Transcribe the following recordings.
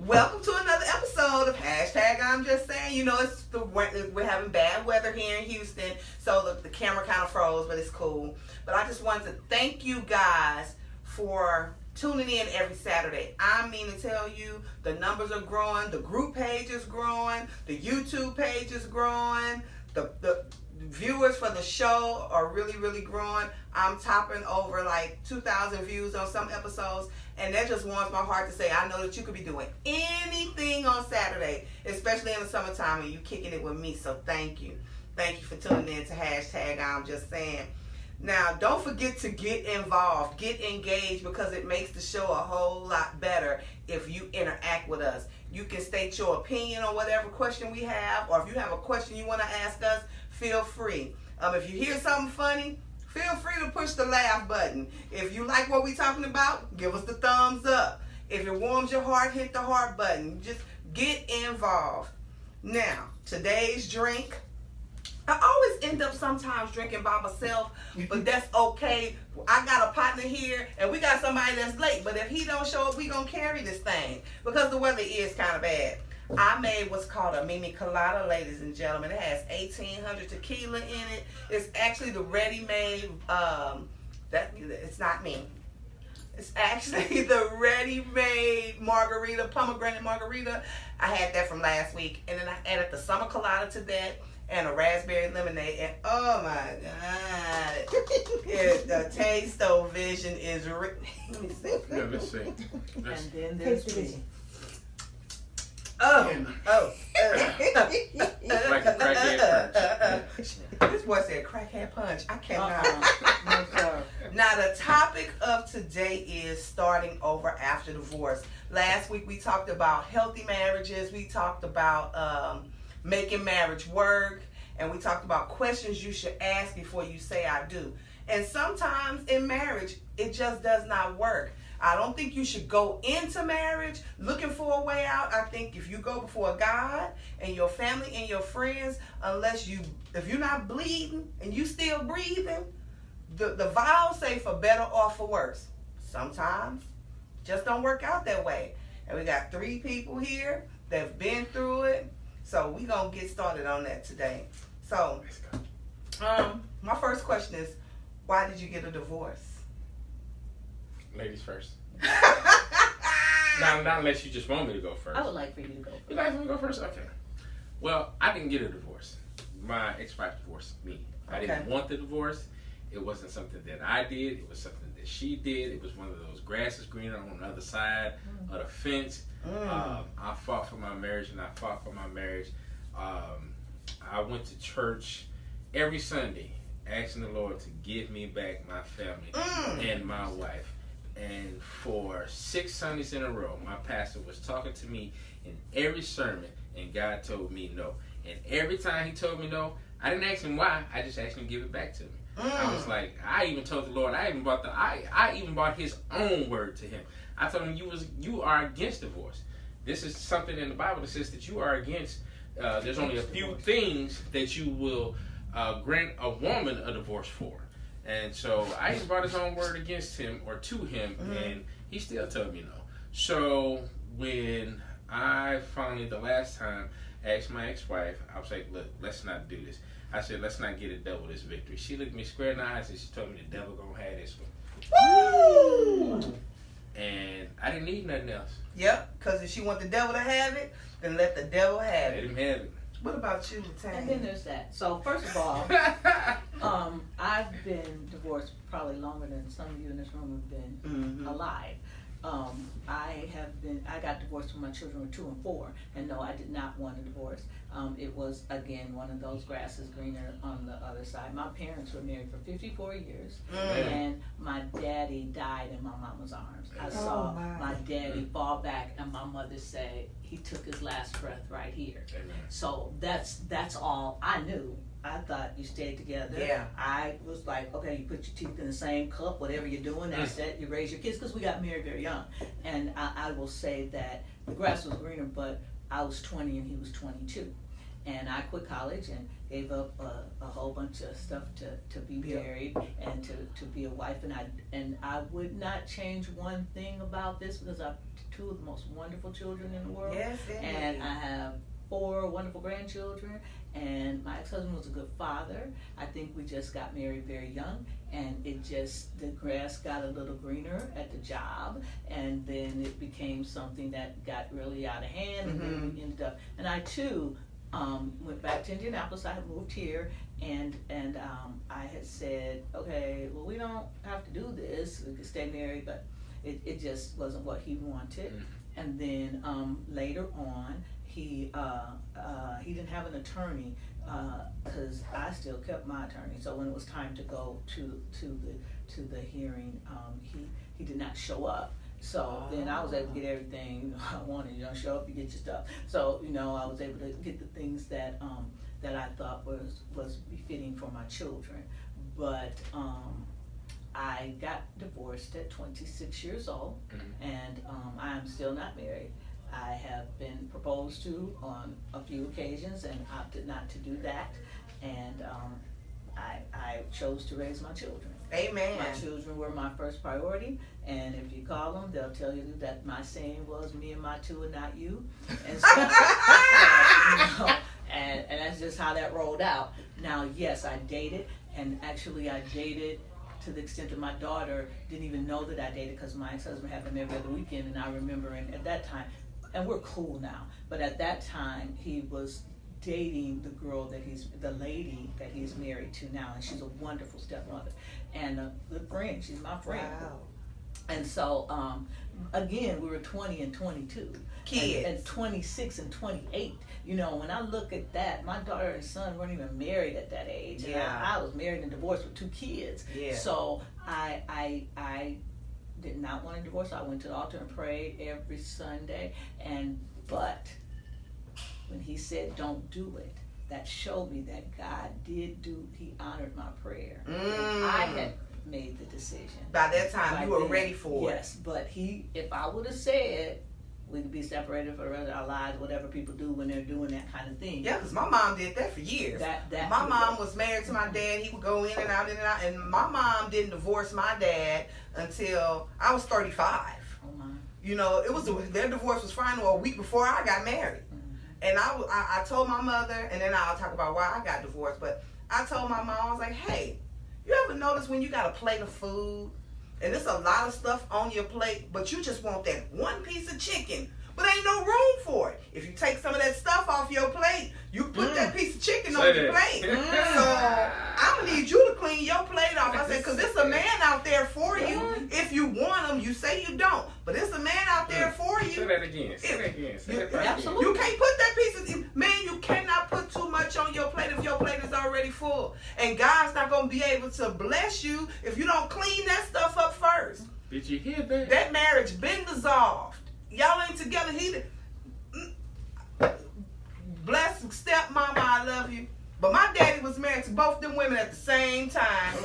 Welcome to another episode of Hashtag I'm Just Saying. You know, we're having bad weather here in Houston, so the camera kind of froze, but it's cool. But I just wanted to thank you guys for tuning in every Saturday. I mean to tell you, the numbers are growing, the group page is growing, the YouTube page is growing, the viewers for the show are really, really growing. I'm topping over like 2,000 views on some episodes, and that just warms my heart to say I know that you could be doing anything on Saturday, especially in the summertime, and you kicking it with me. So thank you. Thank you for tuning in to Hashtag I'm Just Saying. Now, don't forget to get involved, get engaged, because it makes the show a whole lot better if you interact with us. You can state your opinion on whatever question we have, or if you have a question you want to ask us, feel free. If you hear something funny, feel free to push the laugh button. If you like what we're talking about, give us the thumbs up. If it warms your heart, hit the heart button. Just get involved. Now, today's drink. I always end up sometimes drinking by myself, but that's okay. I got a partner here, and we got somebody that's late. But if he don't show up, we gonna carry this thing because the weather is kind of bad. I made what's called a MemeMichelle, ladies and gentlemen. It has 1,800 tequila in it. It's actually the ready-made. It's not me. It's actually the ready-made margarita, pomegranate margarita. I had that from last week, and then I added the summer colada to that, and a raspberry lemonade, and oh my God, the taste-o-vision is Let me see. Yeah, let's see. And then there's me. Oh. Like a crackhead punch. This boy said crackhead punch. I cannot. No, sir. Now, the topic of today is starting over after divorce. Last week we talked about healthy marriages. We talked about making marriage work. And we talked about questions you should ask before you say I do. And sometimes in marriage, it just does not work. I don't think you should go into marriage looking for a way out. I think if you go before God and your family and your friends, if you're not bleeding and you still breathing, the vows say for better or for worse. Sometimes just don't work out that way. And we got 3 people here that have been through it. So we're going to get started on that today. So, my first question is, why did you get a divorce? Ladies first. Not unless you just want me to go first. I would like for you to go first. You like for me to go first? Okay. Well, I didn't get a divorce. My ex-wife divorced me. I didn't want the divorce. It wasn't something that I did. It was something that she did. It was one of those grass is greener on the other side of the fence. I fought for my marriage, and I fought for my marriage. I went to church every Sunday asking the Lord to give me back my family and my wife. And for 6 Sundays in a row, my pastor was talking to me in every sermon, and God told me no. And every time he told me no, I didn't ask him why. I just asked him to give it back to me. I was like, I even told the Lord, I even bought his own word to him. I told him, you are against divorce. This is something in the Bible that says that you are against. There's only a few things that you will grant a woman a divorce for. And so I even brought his own word against him or to him, and he still told me no. So when I finally, the last time, asked my ex-wife, I was like, look, let's not do this. I said, let's not get a devil this victory. She looked me square in the eyes and she told me the devil gonna have this one. Woo! And I didn't need nothing else. Yep, because if she want the devil to have it, then let the devil have Let it. him have it. What about you, Tanya? And then there's that. So first of all, I've been divorced probably longer than some of you in this room have been alive. I got divorced when my children were 2 and 4, and no, I did not want a divorce. It was, again, one of those grass is greener on the other side. My parents were married for 54 years, and my daddy died in my mama's arms. I saw my daddy fall back, and my mother said he took his last breath right here. Amen. So that's all I knew. I thought you stayed together. Yeah. I was like, okay, you put your teeth in the same cup, whatever you're doing, that's it. You raise your kids, because we got married very young. And I will say that the grass was greener, but I was 20 and he was 22. And I quit college, and gave up a whole bunch of stuff to be married and to be a wife, and I would not change one thing about this because I have two of the most wonderful children in the world. Yes, and I have 4 wonderful grandchildren, and my ex-husband was a good father. I think we just got married very young, and the grass got a little greener at the job, and then it became something that got really out of hand, and then we ended up, and I too went back to Indianapolis. I had moved here, and I had said, okay, well, we don't have to do this, we could stay married, but it just wasn't what he wanted. And then later on, he didn't have an attorney because I still kept my attorney. So when it was time to go to the hearing, he did not show up. So then I was able to get everything I wanted. You know, show up, you get your stuff. So I was able to get the things that I thought was befitting for my children. But I got divorced at 26 years old, and I am still not married. I have been proposed to on a few occasions and opted not to do that, and I chose to raise my children. Amen. My children were my first priority, and if you call them, they'll tell you that my saying was "me and my two and not you," and so, and that's just how that rolled out. Now, yes, I dated, and actually I dated to the extent that my daughter didn't even know that I dated because my ex-husband had them every other weekend, and I remember at that time, and we're cool now, but at that time he was dating the lady that he's married to now, and she's a wonderful stepmother and a good friend. She's my friend. Wow. And so again, we were 20 and 22 kids, and 26 and 28. When I look at that, my daughter and son weren't even married at that age, and I was married and divorced with 2 kids. So I did not want a divorce. I went to the altar and prayed every Sunday, but when he said don't do it, that showed me that God he honored my prayer. And I had made the decision. By that time, you were ready for it. Yes, but if I would have said we could be separated for the rest of our lives, whatever people do when they're doing that kind of thing. Yeah, because my mom did that for years. My mom was married to my dad. He would go in and out, and my mom didn't divorce my dad until I was 35. Oh my. It was their divorce was final a week before I got married. And I told my mother, and then I'll talk about why I got divorced, but I told my mom, I was like, hey, you ever notice when you got a plate of food and there's a lot of stuff on your plate, but you just want that one piece of chicken, but ain't no room for it? If you take some of that stuff off your plate, you put that piece of chicken on your plate. So I'm going to need you to clean your plate off. I said, because there's a man out there for you. If you want him, you say you don't, but there's a man out there for you. Say that again. Absolutely. You can't put that piece of, man, you cannot put too much on your plate if your plate is already full. And God's not going to be able to bless you if you don't clean that stuff up first. Did you hear that? That marriage been dissolved. Y'all ain't together. Bless stepmama, I love you. But my daddy was married to both them women at the same time.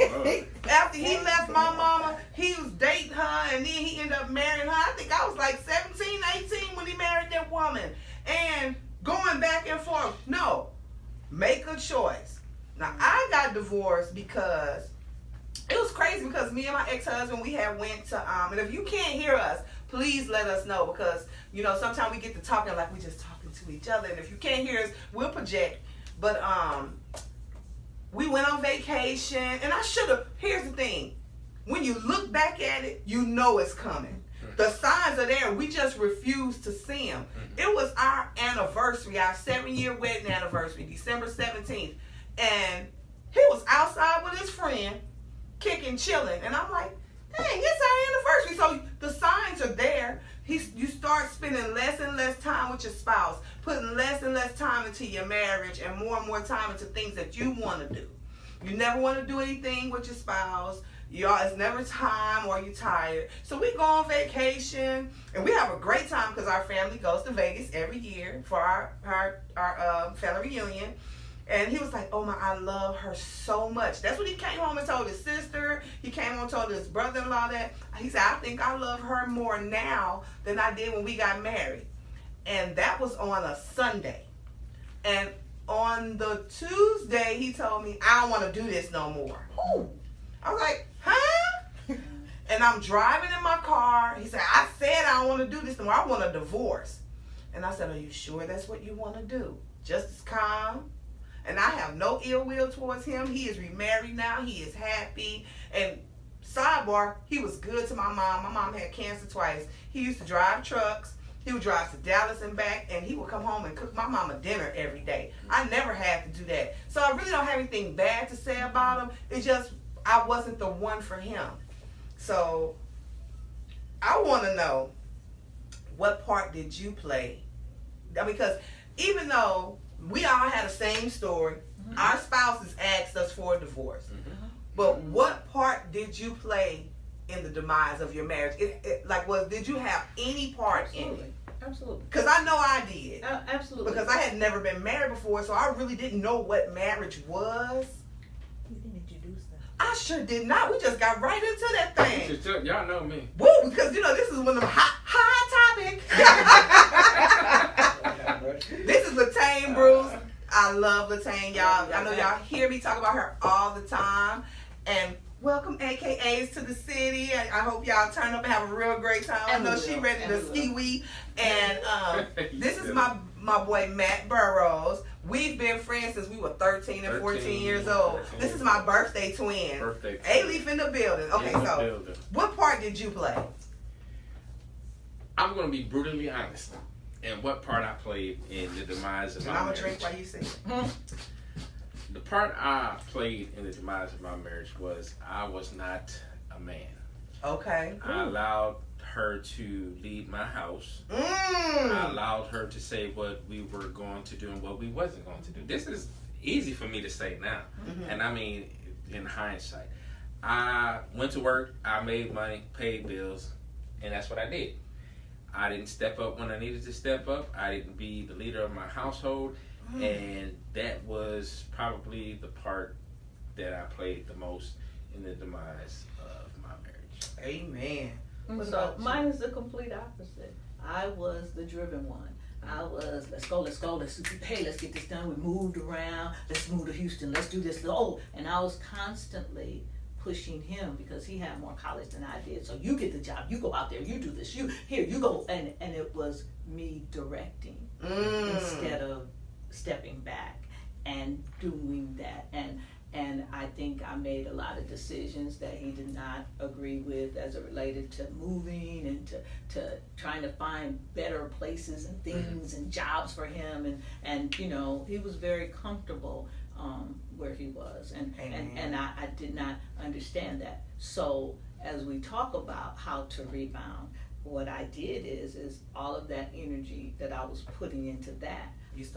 After he left my mama, he was dating her, and then he ended up marrying her. I think I was like 17, 18 when he married that woman. And going back and forth. No, make a choice. Now, I got divorced because it was crazy, because me and my ex-husband, we had went to, and if you can't hear us, please let us know, because, sometimes we get to talking like we just talking to each other, and if you can't hear us, we'll project. But we went on vacation, and I should have, here's the thing, when you look back at it, you know it's coming. The signs are there, we just refuse to see them. It was our anniversary, our 7-year wedding anniversary, December 17th, and he was outside with his friend, kicking, chilling, and I'm like, dang, it's our anniversary. So the signs are there. You start spending less and less time with your spouse, putting less and less time into your marriage, and more time into things that you want to do. You never want to do anything with your spouse. It's never time, or you're tired. So we go on vacation, and we have a great time because our family goes to Vegas every year for our family reunion. And he was like, oh my, I love her so much. That's what he came home and told his sister. He came home and told his brother-in-law that. He said, I think I love her more now than I did when we got married. And that was on a Sunday. And on the Tuesday, he told me, I don't want to do this no more. Ooh. I was like, huh? And I'm driving in my car. He said, I said I don't want to do this no more. I want a divorce. And I said, are you sure that's what you want to do? Just as calm. And I have no ill will towards him. He is remarried now. He is happy. And sidebar, he was good to my mom. My mom had cancer twice. He used to drive trucks. He would drive to Dallas and back, and he would come home and cook my mama dinner every day. I never had to do that. So I really don't have anything bad to say about him. It's just I wasn't the one for him. So I want to know, what part did you play? Because even though we all had the same story, our spouses asked us for a divorce. But what part did you play in the demise of your marriage? Did you have any part in it? Absolutely. Because I know I did. Absolutely. Because I had never been married before, so I really didn't know what marriage was. You didn't introduce them. I sure did not. We just got right into that thing. Y'all know me. Woo! Because this is one of them hot topics. This is Latane Bruce. I love Latane, y'all. I know y'all hear me talk about her all the time. And welcome AKAs to the city. I hope y'all turn up and have a real great time. I know she ready to ski-wee. And this is my boy Matt Burrows. We've been friends since we were 13 and 14 years old. This is my birthday twin. A-Leaf in the building. Okay, so what part did you play? I'm going to be brutally honest. And what part I played in the demise of my marriage. I'm going to drink while you sing. The part I played in the demise of my marriage was I was not a man. Okay. I allowed her to lead my house. I allowed her to say what we were going to do and what we wasn't going to do. This is easy for me to say now. And I mean, in hindsight. I went to work, I made money, paid bills, and that's what I did. I didn't step up when I needed to step up. I didn't be the leader of my household. And that was probably the part that I played the most in the demise of my marriage. Amen. So mine is the complete opposite. I was the driven one. I was, let's go, let's get this done. We moved around. Let's move to Houston. Let's do this. And I was constantly pushing him because he had more college than I did. So you get the job. You go out there. You do this. You go. And it was me directing instead of stepping back and doing that. And I think I made a lot of decisions that he did not agree with as it related to moving and to trying to find better places and things and jobs for him. And he was very comfortable where he was. And I did not understand that. So as we talk about how to rebound, what I did is all of that energy that I was putting into that,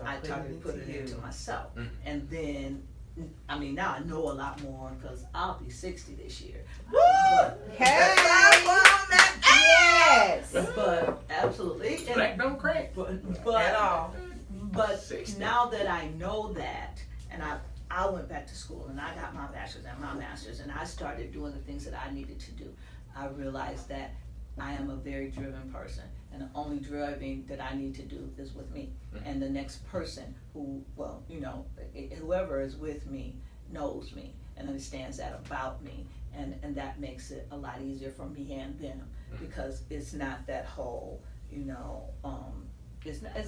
I tried to put it into myself. And then, now I know a lot more because I'll be 60 this year. Woo! Yes! But absolutely. Black don't crack. At all. But now that I know that, and I went back to school and I got my bachelor's and my master's and I started doing the things that I needed to do, I realized that I am a very driven person, and the only driving that I need to do is with me. And the next person whoever is with me knows me and understands that about me, and that makes it a lot easier for me and them, because it's not that whole, it's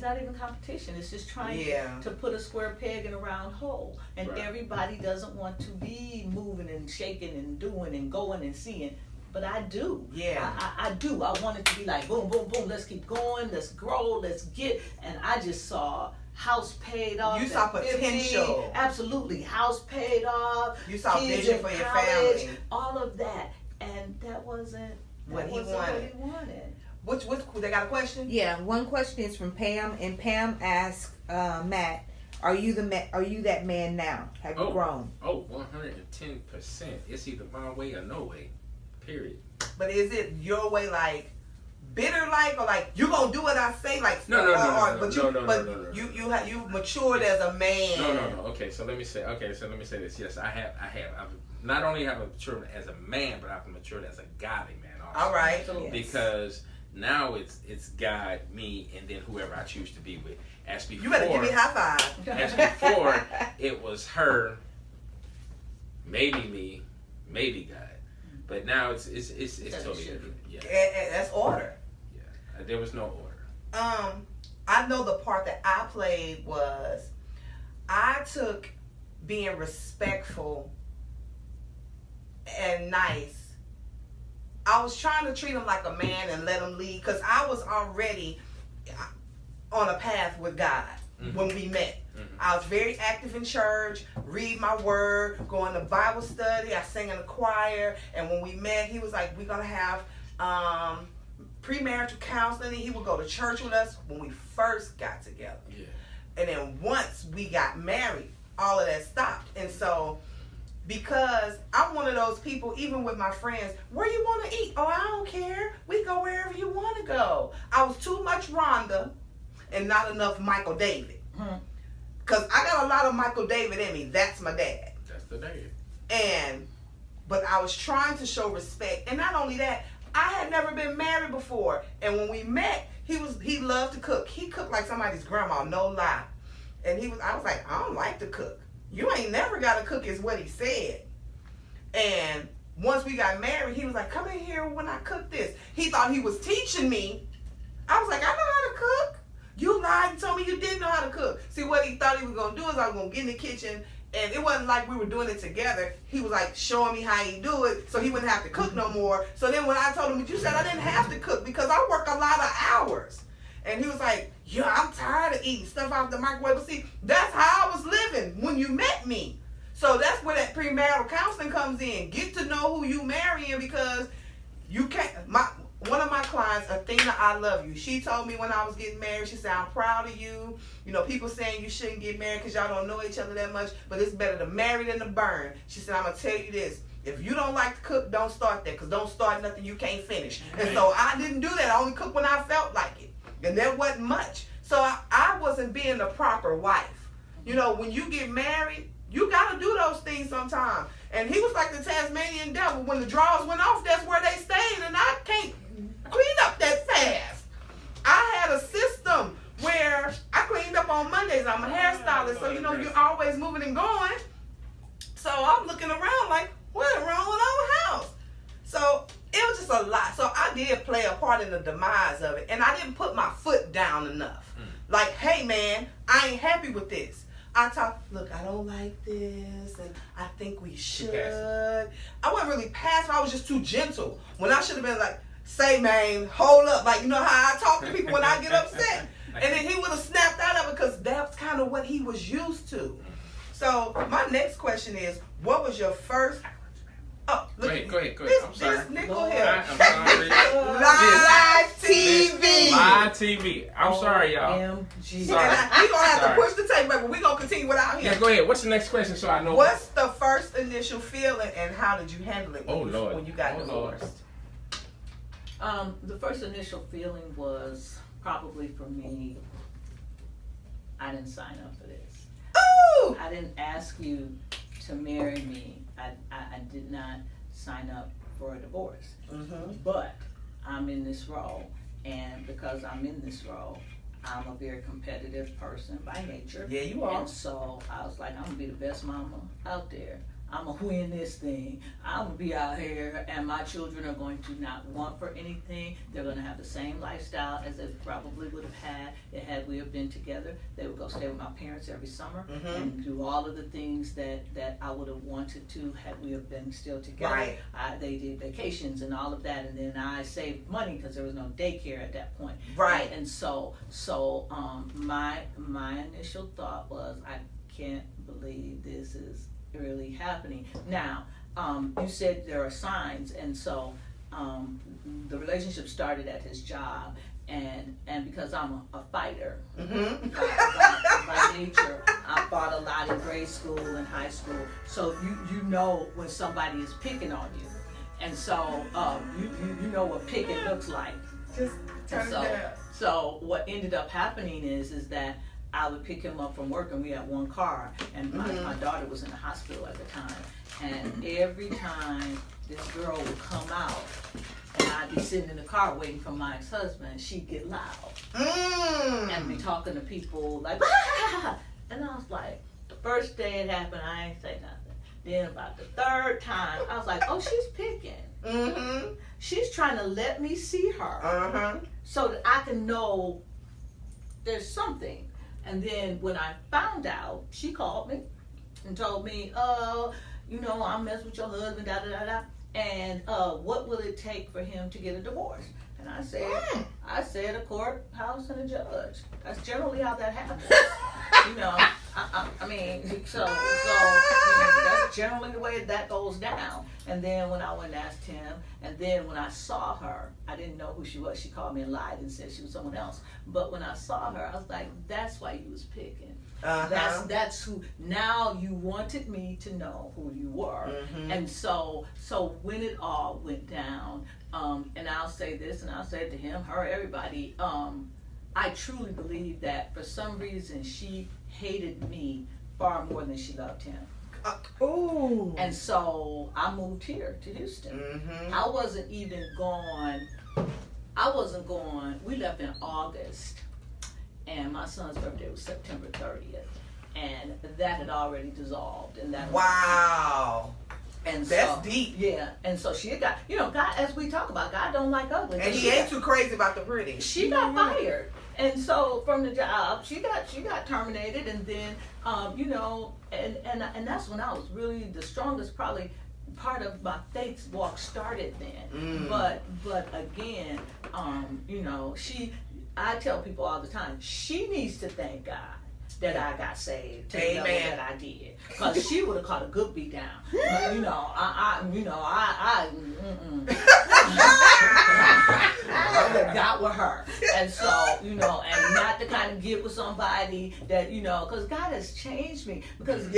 not even competition. It's just trying to put a square peg in a round hole, and everybody doesn't want to be moving and shaking and doing and going and seeing. But I do. Yeah. I do. I want it to be like boom, boom, boom. Let's keep going. Let's grow. Let's get. And I just saw house paid off. You saw potential. Absolutely. House paid off. You saw vision for your family. All of that. And that wasn't what he wanted. Which they got a question? Yeah. One question is from Pam, and Pam asks Matt, Are you that man now? Have you grown? 110%. It's either my way or no way. Period. But is it your way, like bitter, like, or like you gonna do what I say, like? No. You matured as a man. No. Okay, so let me say this. Yes, I've not only have I matured as a man, but I've matured as a godly man also. All right. Because now it's God, me, and then whoever I choose to be with. As before, You better give me a high five. as before, it was her, maybe me, maybe God. But now it's totally different. Yeah. That's order. Yeah. There was no order. I know the part that I played was I took being respectful and nice. I was trying to treat him like a man and let him lead because I was already on a path with God when we met. I was very active in church, read my word, going to Bible study. I sang in the choir, and when we met, he was like, "We're gonna have premarital counseling." And he would go to church with us when we first got together. Yeah. And then once we got married, all of that stopped. And so, because I'm one of those people, even with my friends, where you want to eat? Oh, I don't care. We go wherever you want to go. I was too much Rhonda and not enough Michael David. Because I got a lot of Michael David in me. That's my dad. That's the dad. But I was trying to show respect. And not only that, I had never been married before. And when we met, he loved to cook. He cooked like somebody's grandma, no lie. And I was like, I don't like to cook. You ain't never got to cook is what he said. And once we got married, he was like, come in here when I cook this. He thought he was teaching me. I was like, I know how to cook. You lied and told me you didn't know how to cook. See, what he thought he was going to do is I was going to get in the kitchen, and it wasn't like we were doing it together. He was like showing me how he do it so he wouldn't have to cook no more. So then when I told him, but you said I didn't have to cook because I work a lot of hours. And he was like, yeah, I'm tired of eating stuff out of the microwave. But see, that's how I was living when you met me. So that's where that premarital counseling comes in. Get to know who you marrying because you can't. One of my clients, Athena, I love you. She told me when I was getting married, she said, I'm proud of you. You know, people saying you shouldn't get married because y'all don't know each other that much, but it's better to marry than to burn. She said, I'm going to tell you this. If you don't like to cook, don't start that because don't start nothing you can't finish. And so I didn't do that. I only cooked when I felt like it. And that wasn't much. So I wasn't being the proper wife. You know, when you get married, you got to do those things sometimes. And he was like the Tasmanian devil. When the drawers went off, that's where they stayed. And I can't clean up that fast. I had a system where I cleaned up on Mondays. I'm a hairstylist, so you know you're always moving and going. So I'm looking around like, what's wrong with our house? So it was just a lot. So I did play a part in the demise of it, and I didn't put my foot down enough. Like, hey man, I ain't happy with this. I talked, look, I don't like this, and I think we should. I wasn't really passive. I was just too gentle. When I should have been like, say, man, hold up. Like, you know how I talk to people when I get upset. And then he would have snapped out of it because that's kind of what he was used to. So my next question is, what was your first... Oh, look, go ahead. I'm sorry. This nickel here. I'm sorry. Live TV. Live TV. I'm sorry, y'all. OMG. Sorry. We're going to have to push the tape back, but we're going to continue without him. Yeah, go ahead. What's the next question so I know? What's the first initial feeling and how did you handle it when you got divorced? The first initial feeling was probably for me, I didn't sign up for this. Ooh! I didn't ask you to marry me. I did not sign up for a divorce. But I'm in this role, and because I'm in this role, I'm a very competitive person by nature. Yeah, you are. And so I was like, I'm gonna be the best mama out there. I'm gonna win this thing. I'm gonna be out here, and my children are going to not want for anything. They're gonna have the same lifestyle as they probably would have had we have been together. They would go stay with my parents every summer and do all of the things that I would have wanted to had we have been still together. Right. They did vacations and all of that, and then I saved money because there was no daycare at that point. Right. And so my initial thought was, I can't believe this is really happening. Now, you said there are signs, and so the relationship started at his job, and because I'm a fighter by nature, I fought a lot in grade school and high school. So you know when somebody is picking on you, and so you know what picking looks like. Just turn it down. So what ended up happening is that I would pick him up from work, and we had one car, and my daughter was in the hospital at the time. And every time this girl would come out, and I'd be sitting in the car waiting for my ex-husband. She'd get loud and be talking to people like, ah! And I was like, the first day it happened, I ain't say nothing. Then about the third time, I was like, oh, she's picking. She's trying to let me see her so that I can know there's something. And then when I found out, she called me and told me, you know, I'm messing with your husband, da da da da. And what will it take for him to get a divorce? And I said a courthouse and a judge. That's generally how that happens. You know, I mean, so you know, that's generally the way that goes down. And then when I went and asked him, and then when I saw her, I didn't know who she was. She called me and lied and said she was someone else. But when I saw her, I was like, that's why you was picking. That's who. Now you wanted me to know who you were, and so when it all went down, and I'll say this, and I'll say it to him, her, everybody. I truly believe that for some reason she hated me far more than she loved him. And so I moved here to Houston. I wasn't even gone. We left in August. And my son's birthday was September 30th. And that had already dissolved. And that wow. And that's so, deep. Yeah. And so she got, you know, God, as we talk about, God don't like ugly. And he ain't too crazy about the pretty. She got fired. And so from the job, she got terminated. And then, you know, and that's when I was really the strongest, probably part of my faith walk started then. But again, you know, I tell people all the time, she needs to thank God that I got saved to the level that I did, because she would have caught a good beat down. But, you know, I would have got with her, and so you know, and not to kind of get with somebody that you know, because God has changed me. Because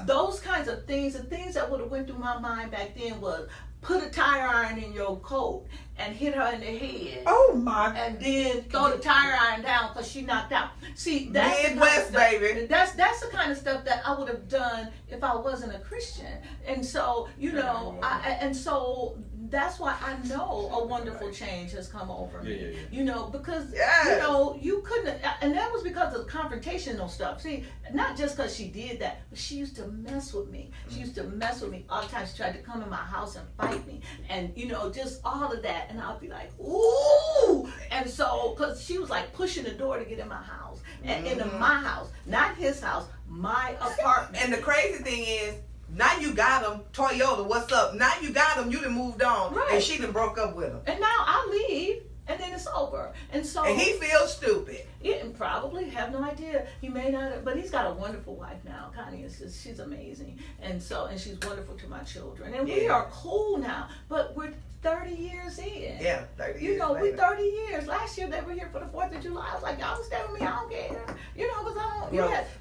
those kinds of things, the things that would have went through my mind back then was, put a tire iron in your coat and hit her in the head. Oh my! And then throw the tire iron down because she knocked out. See, that's Midwest, the kind of baby. That's the kind of stuff that I would have done if I wasn't a Christian. And so, you know, and so that's why I know a wonderful change has come over me. You know, because you know, you couldn't, and that was because of the confrontational stuff. See, not just because she did that, but she used to mess with me. She used to mess with me all the time. She tried to come to my house and fight me, and you know, just all of that. And I'll be like, ooh, and so because she was like pushing the door to get in my house, and into my house, not his house, my apartment. And the crazy thing is, now you got him, Toyota, what's up? Now you got him, you done moved on, and she done broke up with him. And now I leave, and then it's over. And so, and he feels stupid. Yeah, and probably have no idea. He may not have, but he's got a wonderful wife now. Connie is just, she's amazing, and so, and she's wonderful to my children, and we are cool now. But we're 30 years in. Yeah, 30 years. You know, we 30 years. Last year they were here for the 4th of July. I was like, y'all stay with me. I don't care. You know, because I don't.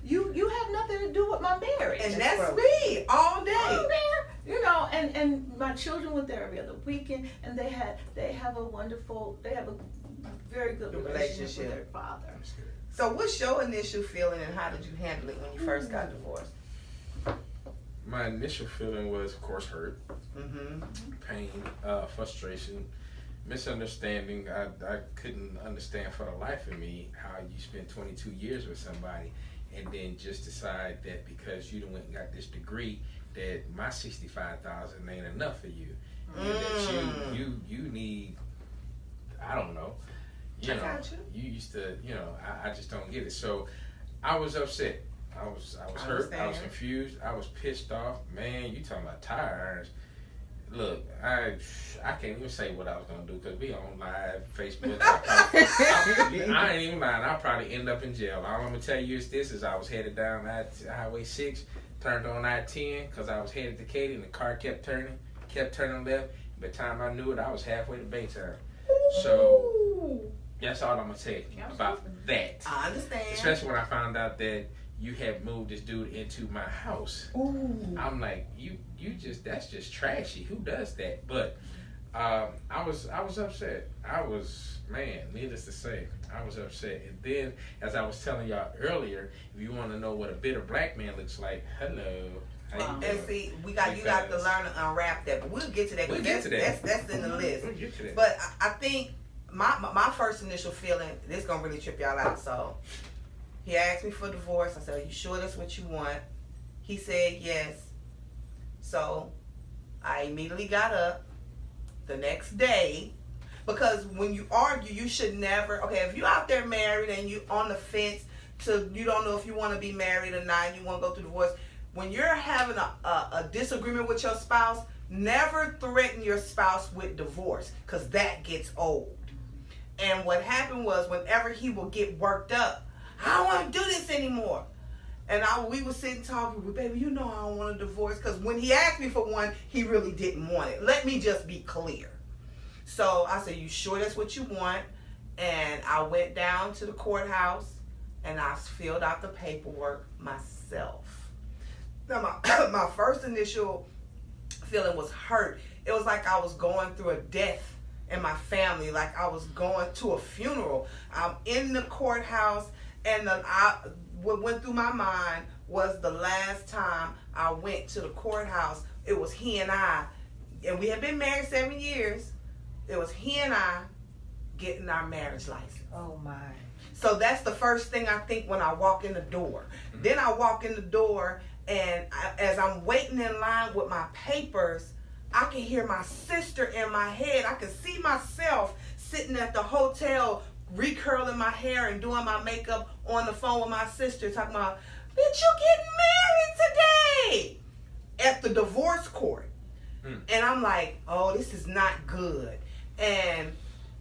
You have nothing to do with my marriage. And that's me all day. I'm there. You know, and my children were there every other weekend, and they have a very good relationship with their father. So what's your initial feeling, and how did you handle it when you first got divorced? My initial feeling was, of course, hurt, pain, frustration, misunderstanding. I couldn't understand for the life of me how you spend 22 years with somebody and then just decide that because you done went and got this degree that my $65,000 ain't enough for you. And that you need, I don't know, you used to, you know, I just don't get it. So I was upset. I was hurt. I was confused. I was pissed off. Man, you talking about tire irons? Look, I can't even say what I was gonna do because we on live Facebook. I ain't even lying. I'll probably end up in jail. All I'm gonna tell you is this: is I was headed down Highway 6, turned on I-10 because I was headed to Katy, and the car kept turning left. By the time I knew it, I was halfway to Baytown. So that's all I'm gonna say about that. I understand. Especially when I found out that you have moved this dude into my house. I'm like, you just, that's just trashy. Who does that? But I was upset. Needless to say, I was upset. And then, as I was telling y'all earlier, if you want to know what a bitter black man looks like, hello. How you And doing? see, you got to learn to unwrap that, but we'll get to that. We'll get to that. That's in the list. We'll get to that. But I think my first initial feeling, this gonna really trip y'all out. So he asked me for divorce. I said, "Are you sure that's what you want?" He said yes. So I immediately got up the next day, because when you argue, you should never. Okay, if you out there married and you on the fence to you don't know if you want to be married or not, and you want to go through divorce. When you're having a disagreement with your spouse, never threaten your spouse with divorce, because that gets old. And what happened was, whenever he would get worked up, I don't want to do this anymore. And we were sitting talking, well, baby, you know I don't want a divorce, because when he asked me for one, he really didn't want it. Let me just be clear. So I said, you sure that's what you want? And I went down to the courthouse and I filled out the paperwork myself. Now, my first initial feeling was hurt. It was like I was going through a death in my family, like I was going to a funeral. I'm in the courthouse, and what went through my mind was the last time I went to the courthouse, it was he and I, and we had been married 7 years. It was he and I getting our marriage license. Oh my. So that's the first thing I think when I walk in the door. Then I walk in the door, and as I'm waiting in line with my papers, I can hear my sister in my head. I can see myself sitting at the hotel, recurling my hair and doing my makeup on the phone with my sister, talking about, bitch, you getting married today at the divorce court. And I'm like, oh, this is not good. And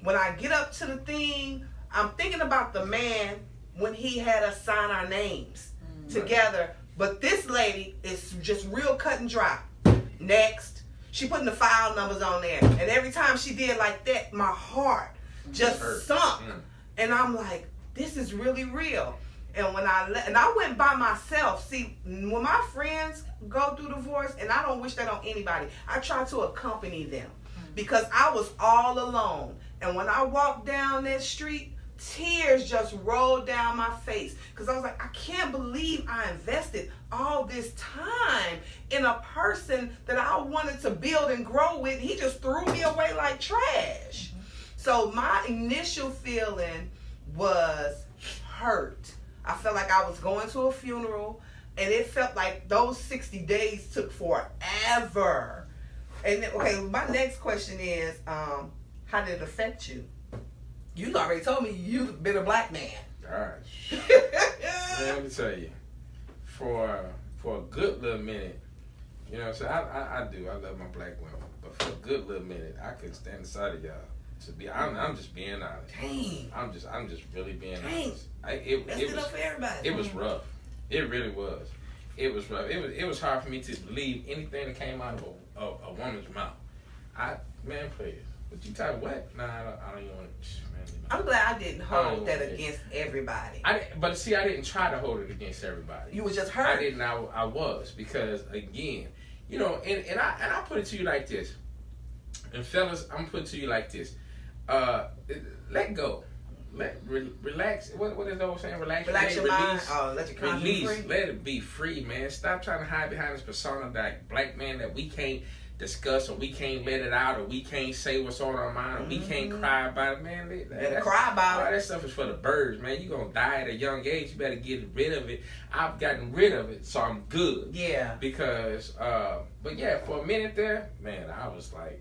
when I get up to the thing, I'm thinking about the man when he had us sign our names together. But this lady is just real cut and dry. Next. She putting the file numbers on there. And every time she did like that, my heart just sunk. And I'm like, this is really real. And when I went by myself. See, when my friends go through divorce, and I don't wish that on anybody, I try to accompany them. Because I was all alone. And when I walked down that street, tears just rolled down my face, because I was like, I can't believe I invested all this time in a person that I wanted to build and grow with. He just threw me away like trash. So my initial feeling was hurt. I felt like I was going to a funeral, and it felt like those 60 days took forever. And okay, my next question is, how did it affect you? You already told me you've been a black man. All right. Man, let me tell you, for a good little minute, you know what I'm saying? I do. I love my black women. But for a good little minute, I couldn't stand inside of y'all. I'm just being honest. Dang. I'm just really being Dang. honest. It was for everybody. It was rough. It really was. It was rough. It was hard for me to believe anything that came out of a woman's mouth. Man, please. But you type what? Nah, I don't even want to. I'm glad I didn't hold that against everybody. But see, I didn't try to hold it against everybody. You was just hurt. I didn't. I was, because again, you know, and I put it to you like this. And fellas, I'm putting it to you like this. Let go. Relax. What is the old saying? Relax your mind. Let your conscience be free. Let it be free, man. Stop trying to hide behind this persona that black man that we can't discuss, or we can't let it out, or we can't say what's on our mind, or we can't cry about it, man. Cry about all it. That stuff is for the birds, man. You're gonna die at a young age. You better get rid of it. I've gotten rid of it, so I'm good. Yeah. Because, but yeah, for a minute there, man, I was like,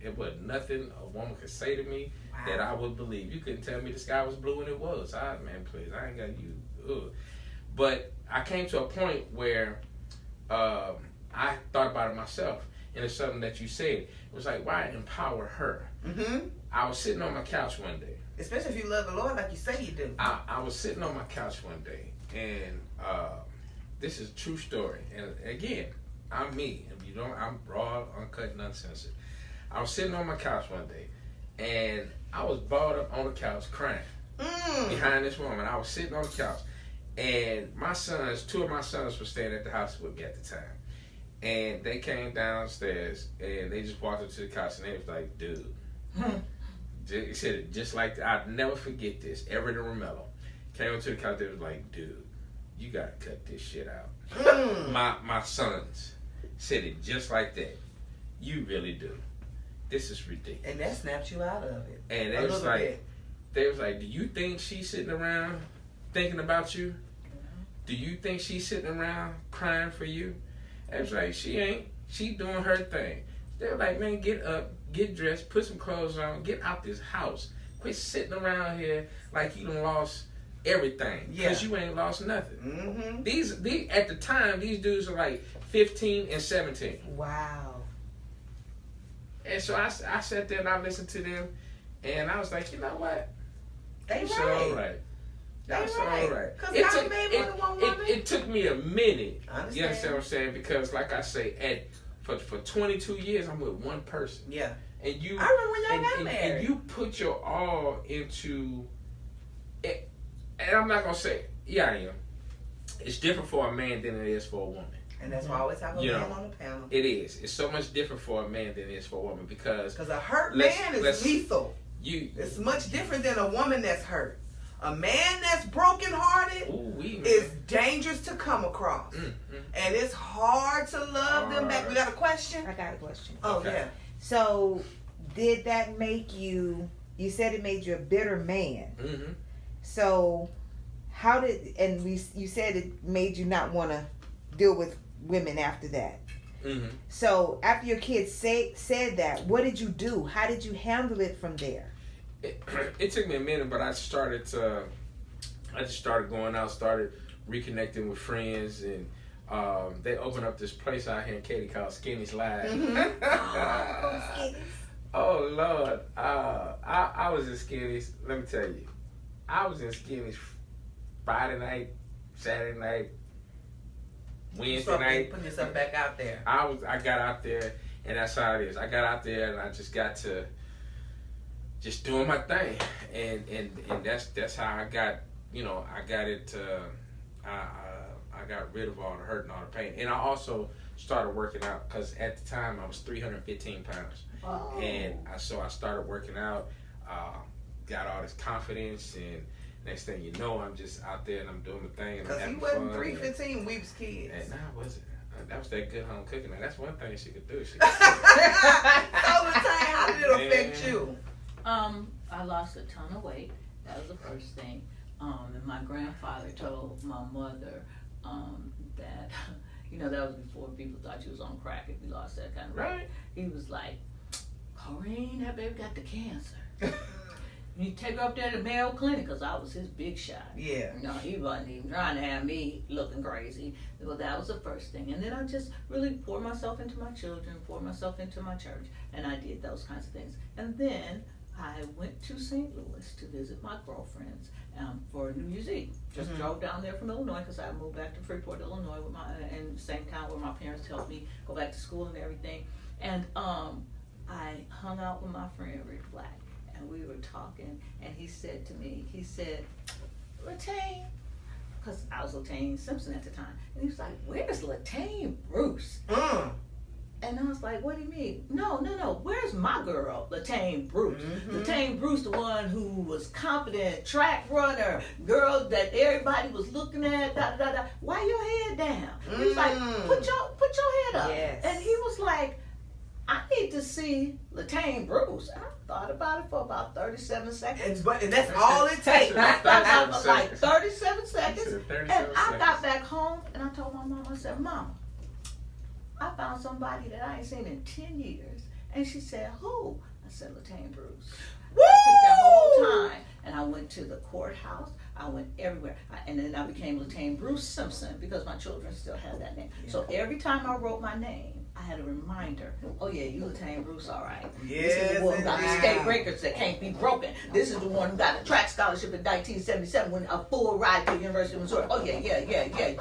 it was nothing a woman could say to me that I would believe. You couldn't tell me the sky was blue, and it was. Man, please, I ain't got you. Ugh. But I came to a point where I thought about it myself. And it's something that you said. It was like, why empower her? Mm-hmm. I was sitting on my couch one day. Especially if you love the Lord like you say you do. I was sitting on my couch one day, and this is a true story. And again, I'm me. I'm raw, uncut, and uncensored. I was sitting on my couch one day, and I was balled up on the couch crying behind this woman. I was sitting on the couch, and two of my sons were staying at the house with me at the time. And they came downstairs, and they just walked up to the couch, and they was like, dude. He said it just like that. I'd never forget this. Everett and Romello came up to the couch, they was like, dude, you gotta cut this shit out. Mm. My sons said it just like that. You really do. This is ridiculous. And that snapped you out of it. And A little bit. they was like, do you think she's sitting around thinking about you? Do you think she's sitting around crying for you? And it was like, she ain't. She doing her thing. They were like, man, get up, get dressed, put some clothes on, get out this house. Quit sitting around here like you done lost everything. Because you ain't lost nothing. Mm-hmm. These at the time, these dudes are like 15 and 17. Wow. And so I sat there and I listened to them, and I was like, you know what? They That's right. all right. That's all right. Because God made more than one woman. It took me a minute. I understand. You understand what I'm saying? Because, like I say, for 22 years, I'm with one person. Yeah. And you, I remember when y'all got married. And you put your all into it. And I'm not going to say, yeah, I am. It's different for a man than it is for a woman. And that's why I always have a man on the panel. It is. It's so much different for a man than it is for a woman because a hurt man is lethal. It's much different than a woman that's hurt. A man that's brokenhearted is dangerous to come across. And it's hard to love them back. We got a question? I got a question. Oh, Okay. yeah. So, did that make you said it made you a bitter man. Mm-hmm. So, you said it made you not want to deal with women after that. Mm-hmm. So, after your kids said that, what did you do? How did you handle it from there? It took me a minute, but I just started going out, started reconnecting with friends, and they opened up this place out here in Katy called Skinny's Live. Mm-hmm. Oh Lord, I was in Skinny's. Let me tell you, I was in Skinny's Friday night, Saturday night, Wednesday night. Putting yourself back out there. I got out there, and that's how it is. I got out there, and I just got to just doing my thing, and that's how I got. I got it. I got rid of all the hurt and all the pain, and I also started working out because at the time I was 315 pounds, and so I started working out. Got all this confidence, and next thing you know, I'm just out there and I'm doing the thing. Because he wasn't 315, we was kids. And I wasn't. That was that good home cooking. Now, that's one thing she could do. So, how did it affect you? I lost a ton of weight. That was the first thing. And my grandfather told my mother that, that was before people thought she was on crack if you lost that kind of weight. Right. He was like, Corrine, that baby got the cancer. You take her up there to Mayo Clinic, because I was his big shot. Yeah. No, he wasn't even trying to have me looking crazy. Well, that was the first thing. And then I just really poured myself into my children, poured myself into my church, and I did those kinds of things. And then I went to St. Louis to visit my girlfriends for New Year's Eve. Just drove down there from Illinois, because I moved back to Freeport, Illinois, in the same town where my parents helped me go back to school and everything. And I hung out with my friend Rick Black. And we were talking, and he said to me, Latane, because I was Latane Simpson at the time, and he was like, where's Latane Bruce? And I was like, what do you mean? No, where's my girl, Latane Bruce? Latane Bruce, the one who was confident, track runner, girl that everybody was looking at, Why your head down? He was like, put your head up. Yes. And he was like, I need to see Latane Bruce. And I thought about it for about 37 seconds. And that's all it takes. Like 37 seconds. 37 and I seconds. got back home and I told my mom, I said, Mama, I found somebody that I ain't seen in 10 years. And she said, who? I said, Latane Bruce. Woo! I took that whole time and I went to the courthouse. I went everywhere. And then I became Latane Bruce Simpson because my children still had that name. Yeah. So every time I wrote my name, I had a reminder. Oh yeah, you Latane Bruce, all right. Yes, this is the one who got the state records that can't be broken. This is the one who got a track scholarship in 1977 when a full ride to the University of Missouri. Oh yeah.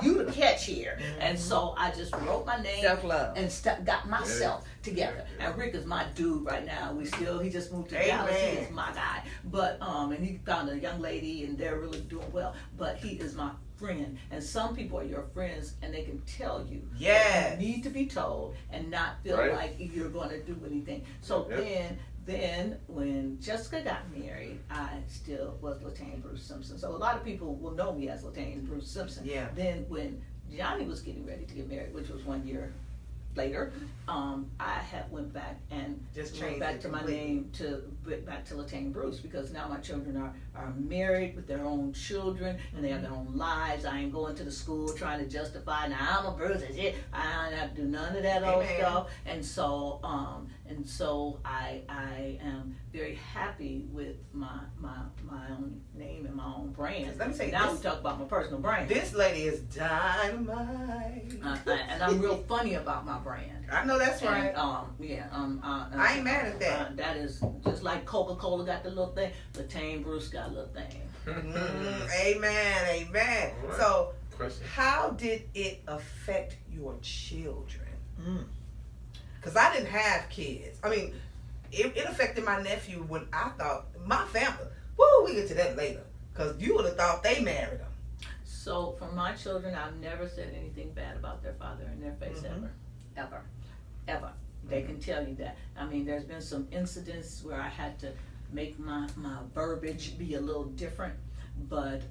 You the catch here. And so I just wrote my name. Self-love. And got myself together. And Rick is my dude right now. He just moved to Dallas. He is my guy. But and he found a young lady and they're really doing well. But he is my friend, and some people are your friends and they can tell you you need to be told and not feel like you're going to do anything. So then Then when Jessica got married, I still was Latanya Bruce Simpson. So a lot of people will know me as Latanya Bruce Simpson. Yeah. Then when Johnny was getting ready to get married, which was 1 year later, I went back and Just went changed back it to my completely. name back to Latanya Bruce, because now my children are married with their own children and they have their own lives. I ain't going to the school trying to justify, now I'm a Bruce, is it? I don't have to do none of that old Amen. stuff. And so I am very happy with my own name and my own brand. Let me say now this. we talk about my personal brand. This lady is dynamite. And I'm real funny about my brand. I know that's right. And, I ain't mad at that. That is just like Coca-Cola got the little thing, Latanya Bruce got a little thing. Amen, amen. All right. So, Question. how did it affect your children? Because I didn't have kids. I mean, it affected my nephew when I thought, my family, woo, we get to that later. Because you would have thought they married him. So for my children, I've never said anything bad about their father in their face ever. They can tell you that. I mean, there's been some incidents where I had to make my verbiage be a little different, but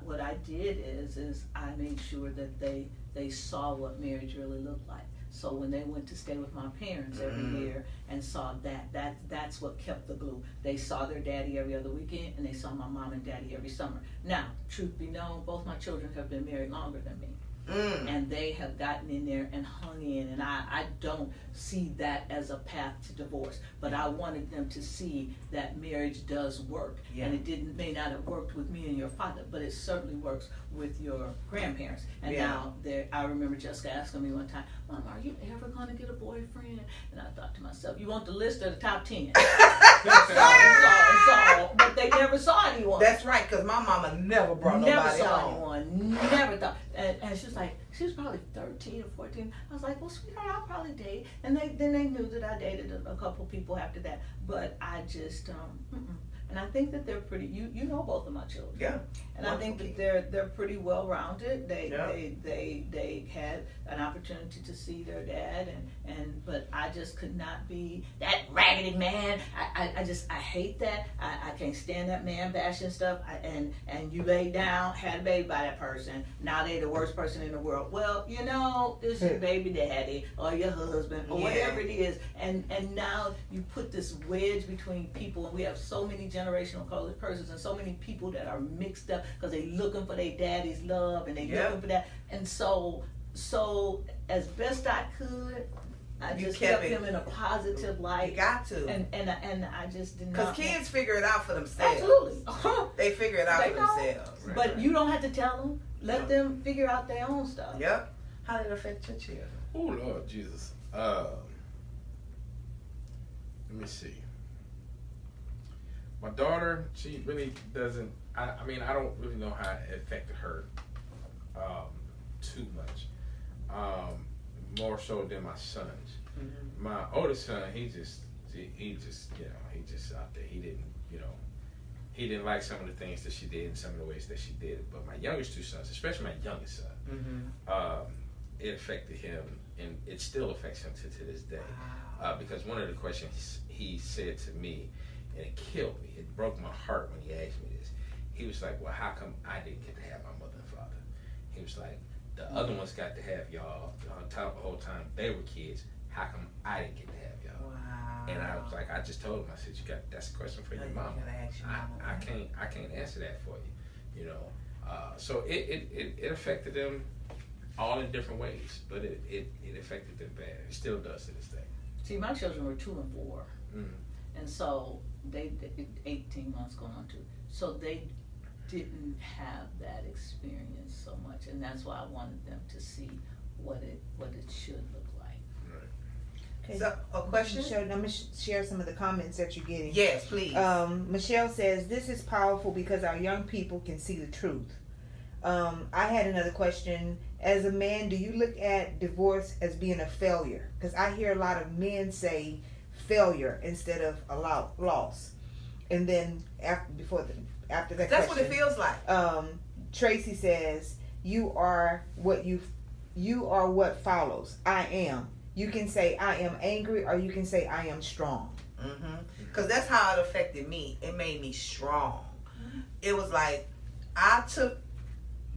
what I did is I made sure that they saw what marriage really looked like. So when they went to stay with my parents every year and saw that's what kept the glue. They saw their daddy every other weekend and they saw my mom and daddy every summer. Now, truth be known, both my children have been married longer than me. And they have gotten in there and hung in, and I don't see that as a path to divorce, but I wanted them to see that marriage does work. Yeah. And it may not have worked with me and your father, but it certainly works with your grandparents. And now I remember Jessica asking me one time, Mom, are you ever going to get a boyfriend? And I thought to myself, you want the list of the top 10? But they never saw anyone. That's right, because my mama never brought Never nobody saw home. anyone. Never thought. And she was like, she was probably 13 or 14. I was like, well, sweetheart, I'll probably date. And then they knew that I dated a couple people after that. But I just, and I think that they're pretty. You know both of my children. Yeah. And I think that they're pretty well rounded. They had an opportunity to see their dad, but I just could not be that raggedy man. I hate that. I can't stand that man bashing stuff. And you lay down, had a baby by that person. Now they the worst person in the world. Well, this is your baby daddy or your husband or whatever it is. And now you put this wedge between people, and we have so many generational colored persons and so many people that are mixed up because they looking for their daddy's love and they looking for that. And so as best I could, I just kept them in a positive light. You got to. And I just did not. Because kids figure it out for themselves. Absolutely. They figure it out They for know. themselves. But you don't have to tell them. Let them figure out their own stuff. Yep. How did it affect your children? Oh Lord Jesus. Let me see. My daughter, she really doesn't. I don't really know how it affected her too much. More so than my sons. Mm-hmm. My oldest son, he just out there. He didn't like some of the things that she did and some of the ways that she did it. But my youngest two sons, especially my youngest son, it affected him, and it still affects him to this day. Wow. Because one of the questions he said to me, and it killed me. It broke my heart when he asked me this. He was like, well, how come I didn't get to have my mother and father? He was like, the other ones got to have y'all on top of the whole time they were kids. How come I didn't get to have y'all? Wow. And I was like, I just told him, I said, that's a question for your mama. You gotta ask your mama. I can't answer that for you. So it affected them all in different ways, but it affected them bad. It still does to this day. See, my children were 2 and 4. Mm-hmm. And so they 18 months going on 2. So they didn't have that experience so much, and that's why I wanted them to see what it should look like. Right. Okay. So, a question? Michelle, let me share some of the comments that you're getting. Yes, please. Michelle says, this is powerful because our young people can see the truth. I had another question. As a man, do you look at divorce as being a failure? Because I hear a lot of men say failure instead of a loss. And then after that That's question, what it feels like. Tracy says, you are what follows. I am. You can say I am angry, or you can say I am strong. Because that's how it affected me. It made me strong. It was like I took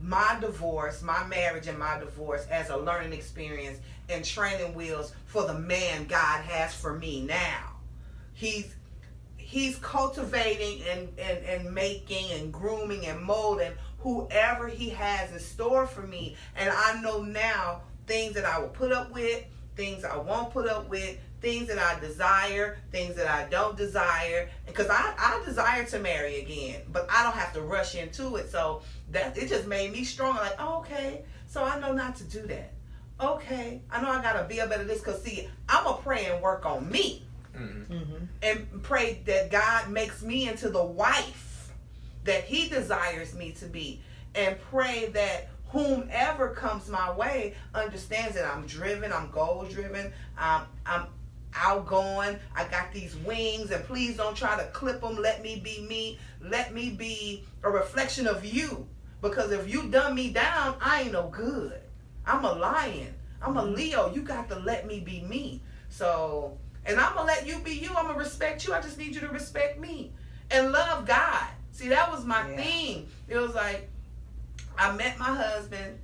my divorce, my marriage and my divorce as a learning experience and training wheels for the man God has for me now. He's cultivating and making and grooming and molding whoever he has in store for me. And I know now things that I will put up with, things I won't put up with, things that I desire, things that I don't desire. Because I desire to marry again, but I don't have to rush into it. So that it just made me stronger. Like, oh, okay, so I know not to do that. Okay, I know I gotta be up at this. Because see, I'm gonna pray and work on me. And pray that God makes me into the wife that he desires me to be, and pray that whomever comes my way understands that I'm driven, I'm goal driven, I'm outgoing, I got these wings, and please don't try to clip them. Let me be me. Let me be a reflection of you, because if you dumb me down, I ain't no good. I'm a lion, I'm a Leo. You got to let me be me. So, and I'm gonna let you be you. I'm gonna respect you. I just need you to respect me and love God. See, that was my thing. It was like, I met my husband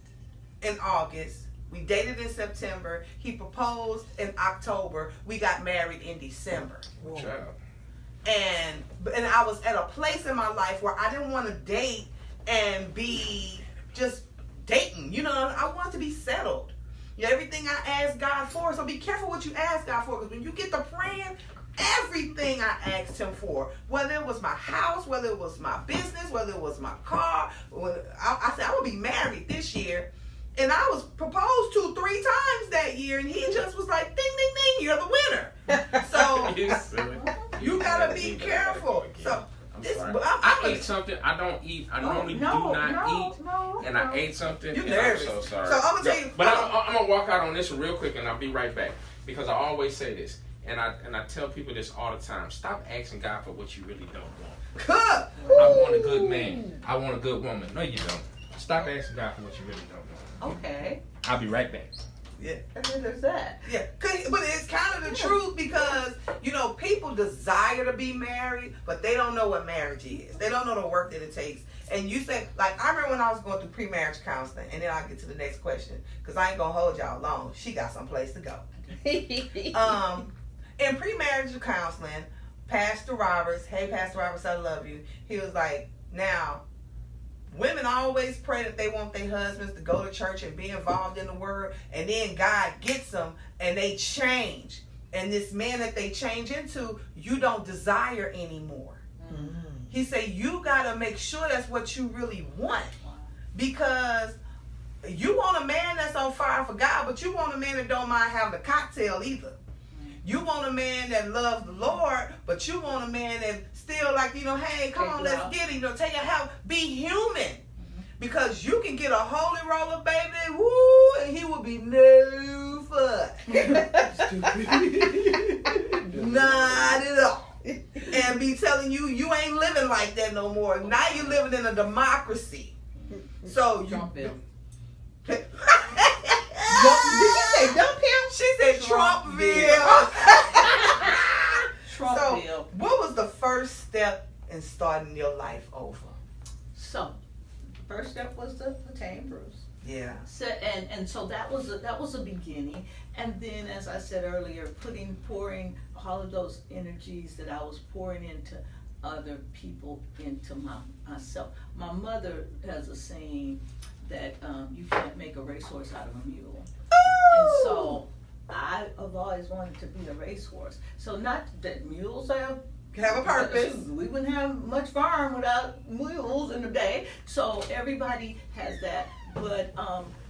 in August. We dated in September. He proposed in October. We got married in December. And I was at a place in my life where I didn't want to date and be just dating. You know, I wanted to be settled. You know, everything I asked God for. So be careful what you ask God for, because when you get to praying, everything I asked him for, whether it was my house, whether it was my business, whether it was my car, I said I would be married this year, and I was proposed to 3 times that year, and he just was like, ding, ding, ding, you're the winner. So you gotta be careful. So I ate something I don't eat. I normally do not eat, and I ate something. You're and nervous. I'm so sorry. So I'm gonna tell you. But I'm gonna walk out on this real quick, and I'll be right back, because I always say this. And I tell people this all the time. Stop asking God for what you really don't want. I want a good man. I want a good woman. No, you don't. Stop asking God for what you really don't want. Okay. I'll be right back. Yeah. And then there's that. Yeah. But it's kind of the truth, because, you know, people desire to be married, but they don't know what marriage is. They don't know the work that it takes. And you say, like, I remember when I was going through pre-marriage counseling, and then I'll get to the next question, because I ain't going to hold y'all long. She got someplace to go. In pre-marriage counseling, Pastor Roberts, hey, Pastor Roberts, I love you. He was like, now, women always pray that they want their husbands to go to church and be involved in the word, and then God gets them and they change. And this man that they change into, you don't desire anymore. He said, you got to make sure that's what you really want. Because you want a man that's on fire for God, but you want a man that don't mind having a cocktail either. You want a man that loves the Lord, but you want a man that still like, you know, hey, come on, let's get it. You know, take your help. Be human. Because you can get a holy roller, baby, woo, and he will be no fun. Not at all. And be telling you, you ain't living like that no more. Now you're living in a democracy. So you... Did you say dump him? She said Trumpville. Trumpville. So, what was the first step in starting your life over? So, the first step was the tame Bruce. Yeah. So, and so that was a beginning, and then, as I said earlier, pouring all of those energies that I was pouring into other people into myself. My mother has a saying that you can't make a racehorse out of a mule. Ooh! And so I have always wanted to be a racehorse. So not that mules have a purpose. We wouldn't have much farm without mules in the day. So everybody has that. But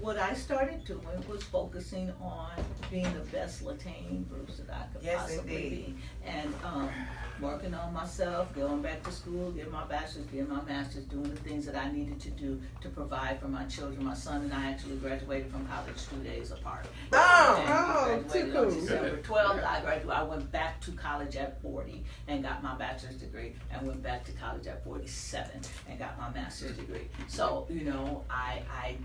what I started doing was focusing on being the best Latane Bruce that I could possibly be. And working on myself, going back to school, getting my bachelor's, getting my master's, doing the things that I needed to do to provide for my children. My son and I actually graduated from college 2 days apart. Too cool. On December 12th, I went back to college at 40 and got my bachelor's degree, and went back to college at 47 and got my master's degree. So, you know, I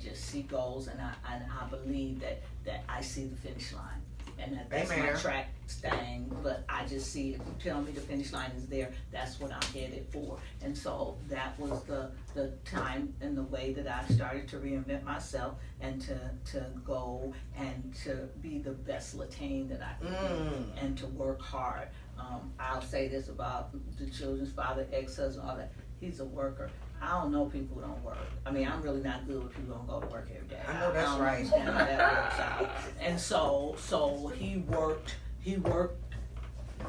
just see goals, and I believe that I see the finish line. and that's my Amen. track thing. But I just see if you tell me the finish line is there, that's what I'm headed for. And so that was the time and the way that I started to reinvent myself and to go and to be the best Latine that I could be and to work hard. I'll say this about the children's father, ex-husband, all that. He's a worker. I don't know people who don't work. I mean, I'm really not good with people who don't go to work every day. I know that's don't right. understand how that works out. And so he worked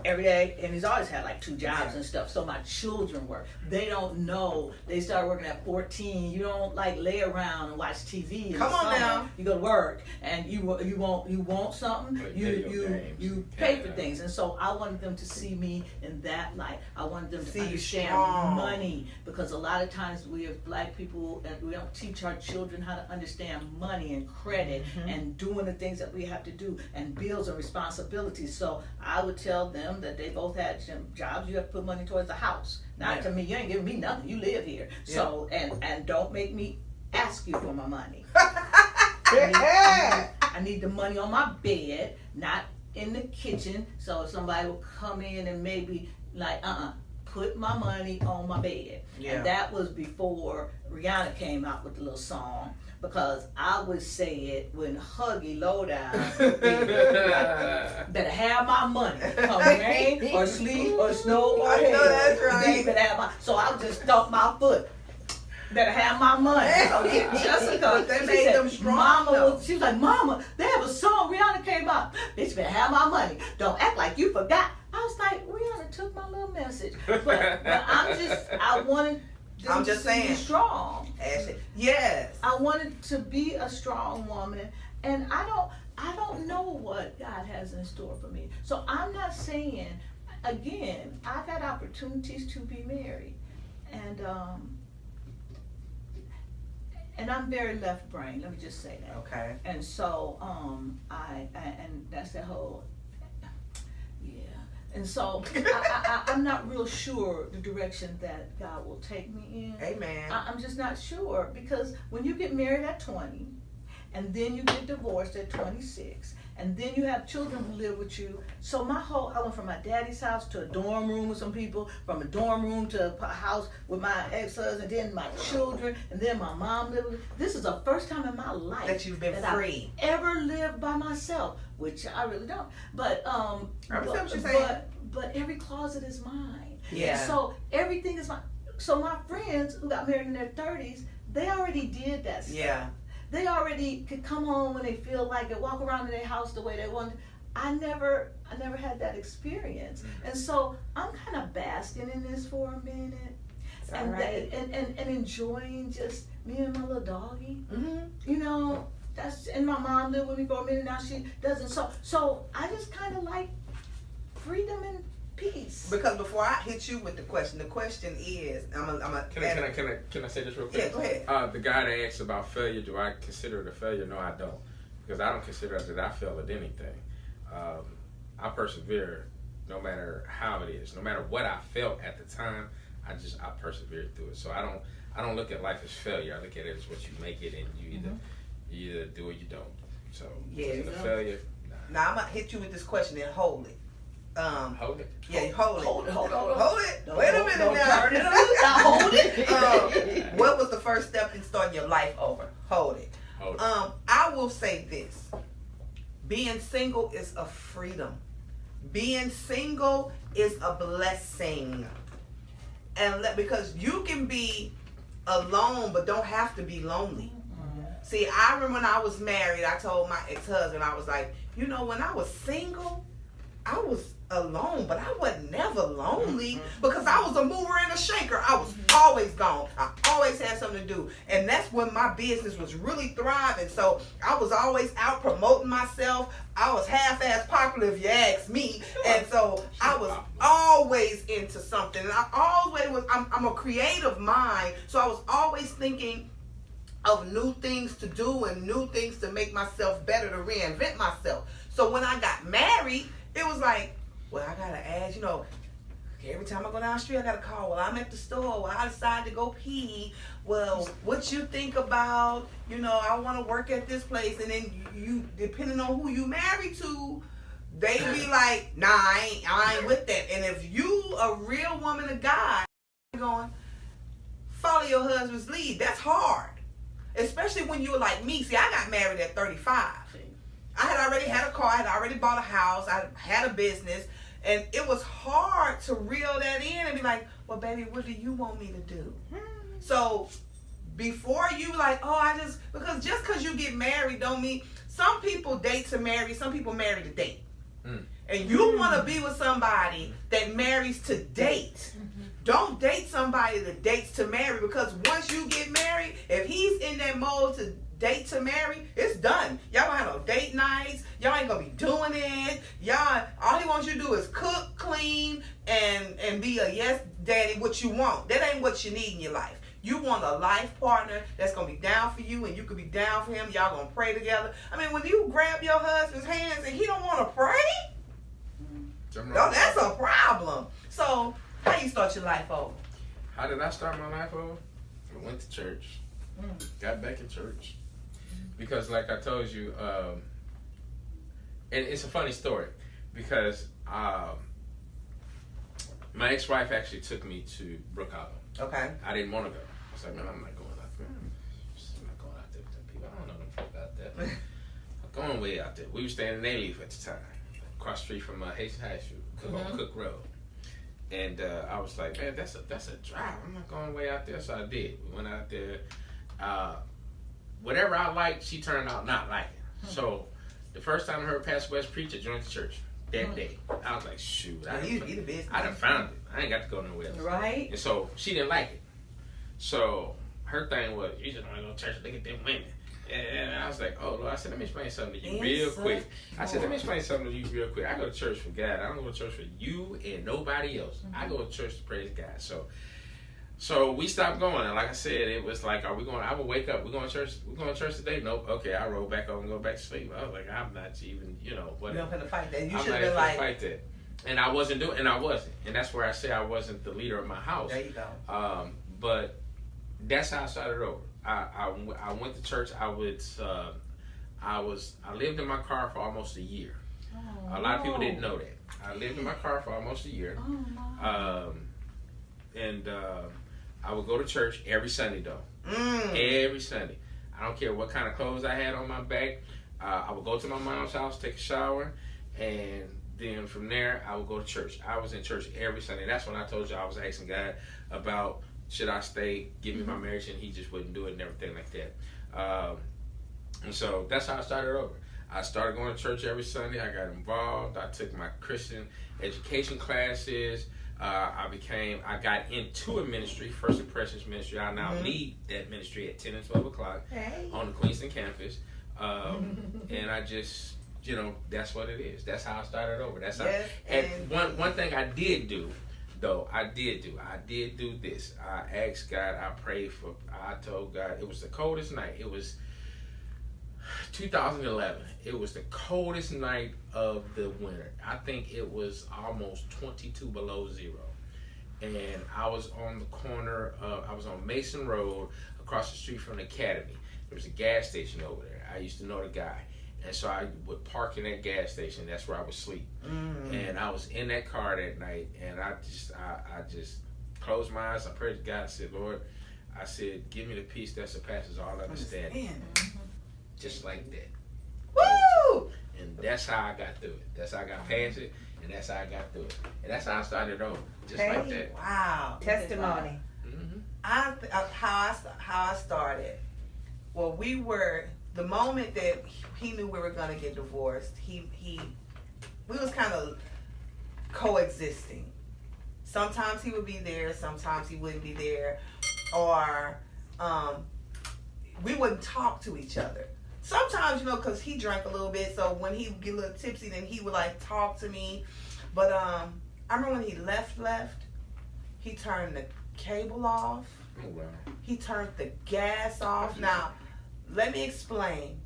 every day, and he's always had like 2 jobs and stuff. So my children work. They don't know. They started working at 14. You don't like lay around and watch TV. Come on now. You go to work, and you want something. You pay for things. And so I wanted them to see me in that light. I wanted them to See you understand strong. money, because a lot of times we as black people, and we don't teach our children how to understand money and credit and doing the things that we have to do and bills and responsibilities. So I would tell them that they both had jobs. You have to put money towards the house. Not to me. You ain't giving me nothing. You live here. So and don't make me ask you for my money. I need the money on my bed, not in the kitchen. So if somebody will come in and maybe like put my money on my bed. And that was before Rihanna came out with the little song. Because I would say it when Huggy Lowdown better have my money. Come rain or sleet or snow or hail. I know that's right. They better have my. So I would just stomp my foot. Better have my money. So Jessica, But they she made said, them strong, Mama though. she was like, Mama, they have a song. Rihanna came out. Bitch, better have my money. Don't act like you forgot. I was like, Rihanna took my little message. But I wanted. I'm just saying. Be strong. Ashley. Yes. I wanted to be a strong woman, and I don't know what God has in store for me. So I'm not saying, again, I've had opportunities to be married, and I'm very left brain. Let me just say that. Okay. And so I and that's that whole. And so I'm not real sure the direction that God will take me in. Amen. I'm just not sure, because when you get married at 20, and then you get divorced at 26, and then you have children who live with you. So I went from my daddy's house to a dorm room with some people, from a dorm room to a house with my ex-husband, then my children, and then my mom lived with me. This is the first time in my life That you've been free. I've ever lived by myself, which I really don't. But I understand what you're saying. But every closet is mine. Yeah. And so everything is mine. So my friends who got married in their 30s, they already did that stuff. Yeah. They already could come home when they feel like it, walk around in their house the way they want. I never had that experience. And so I'm kind of basking in this for a minute. And, right. and enjoying just me and my little doggy. Mm-hmm. You know, and my mom lived with me for a minute, now she doesn't. So I just kind of like freedom and peace. Because before I hit you with the question is, Can I say this real quick? Yeah, go ahead. The guy that asked about failure, do I consider it a failure? No, I don't, because I don't consider that I failed at anything. I persevere, no matter how it is, no matter what I felt at the time. I persevered through it. So I don't look at life as failure. I look at it as what you make it, and you either do or you don't. So was it a failure? Nah. Now I'm gonna hit you with this question and hold it. Hold it. Yeah, hold it. Hold it. Wait a minute now. Turn it loose. Now hold it. What was the first step in starting your life over? Hold it. Hold it. I will say this. Being single is a freedom. Being single is a blessing. And because you can be alone but don't have to be lonely. See, I remember when I was married, I told my ex-husband, I was like, when I was single, I was alone, but I wasn't never lonely because I was a mover and a shaker. I was always gone. I always had something to do. And that's when my business was really thriving. So I was always out promoting myself. I was half-ass popular if you ask me. And so I was always into something. And I'm a creative mind. So I was always thinking of new things to do and new things to make myself better, to reinvent myself. So when I got married, it was like, well, I gotta ask, every time I go down the street, I gotta call. Well, I'm at the store. Well, I decided to go pee. Well, what you think about, I want to work at this place. And then you, depending on who you married to, they be like, nah, I ain't with that. And if you a real woman of God, going, follow your husband's lead. That's hard. Especially when you were like me. See, I got married at 35. I had already had a car. I had already bought a house. I had a business. And it was hard to reel that in and be like, well, baby, what do you want me to do? So before you like, because just because you get married don't mean, some people date to marry, some people marry to date. And you want to be with somebody that marries to date. Don't date somebody that dates to marry, because once you get married, if he's in that mode to date to marry, it's done. Y'all don't have no date nights. Y'all ain't gonna be doing it. Y'all, all he wants you to do is cook, clean, and be a yes daddy, what you want. That ain't what you need in your life. You want a life partner that's going to be down for you, and you could be down for him. Y'all going to pray together. I mean, when you grab your husband's hands and he don't want to pray, no, that's a problem. So, how you start your life over? How did I start my life over? I went to church. Got back in church. Because like I told you, and it's a funny story, because my ex-wife actually took me to Brook Hollow. Okay. I didn't want to go. I was like, man, I'm not going out there. I'm not going out there with them people. I don't know them folk out there. I'm going way out there. We were staying in Nayleaf at the time, across the street from Haitian High School, on Cook Road. And I was like, man, that's a drive. I'm not going way out there. So I did. We went out there. Whatever I liked, she turned out not liking. So the first time I heard Pastor West preach, I joined the church that day. I was like, shoot, I done found it. I ain't got to go nowhere else. Right. And so she didn't like it. So her thing was, you just want to go to church and look at them women. And I was like, oh, Lord. I said, let me explain something to you real quick. I said, let me explain something to you real quick. I go to church for God. I don't go to church for you and nobody else. I go to church to praise God. So we stopped going. And like I said, it was like, are we going? I would wake up. We're going to church. We're going to church today. Nope. Okay, I roll back over and go back to sleep. I was like, I'm not even, whatever. You don't finna fight that. You I'm should not have been like, fight that. And I wasn't doing, and I wasn't. And that's where I say I wasn't the leader of my house. there you go. But that's how I started over. I went to church. I lived in my car for almost a year. A lot of people didn't know that. I lived in my car for almost a year. And I would go to church every Sunday though. Every Sunday. I don't care what kind of clothes I had on my back. I would go to my mom's house, take a shower, and then from there I would go to church. I was in church every Sunday. That's when I told you I was asking God about, should I stay, give me my marriage, and he just wouldn't do it and everything like that. And so that's how I started over. I started going to church every Sunday. I got involved. I took my Christian education classes. I got into a ministry, First Impressions Ministry. I now lead that ministry at 10 and 12 o'clock on the Queenston campus. And I just, that's what it is. That's how I started over. That's how. And one thing I did do, though, I did do this. I asked God, I told God, it was the coldest night. It was 2011. It was the coldest night of the winter. I think it was almost 22 below zero. And I was on the corner I was on Mason Road across the street from the Academy. There was a gas station over there. I used to know the guy. And so I would park in that gas station. That's where I would sleep. And I was in that car that night, and I just closed my eyes. I prayed to God. I said, Lord, give me the peace that surpasses all understanding. Just like that. Woo! And that's how I got through it. That's how I got past it, and that's how I got through it. And that's how I started over. Just like that. Wow. Testimony. How I started. Well, the moment that he knew we were gonna get divorced, we was kind of coexisting. Sometimes he would be there, sometimes he wouldn't be there, or we wouldn't talk to each other. Sometimes, because he drank a little bit, so when he would get a little tipsy, then he would talk to me. But I remember when he left, he turned the cable off. Oh, wow. He turned the gas off. Now, let me explain.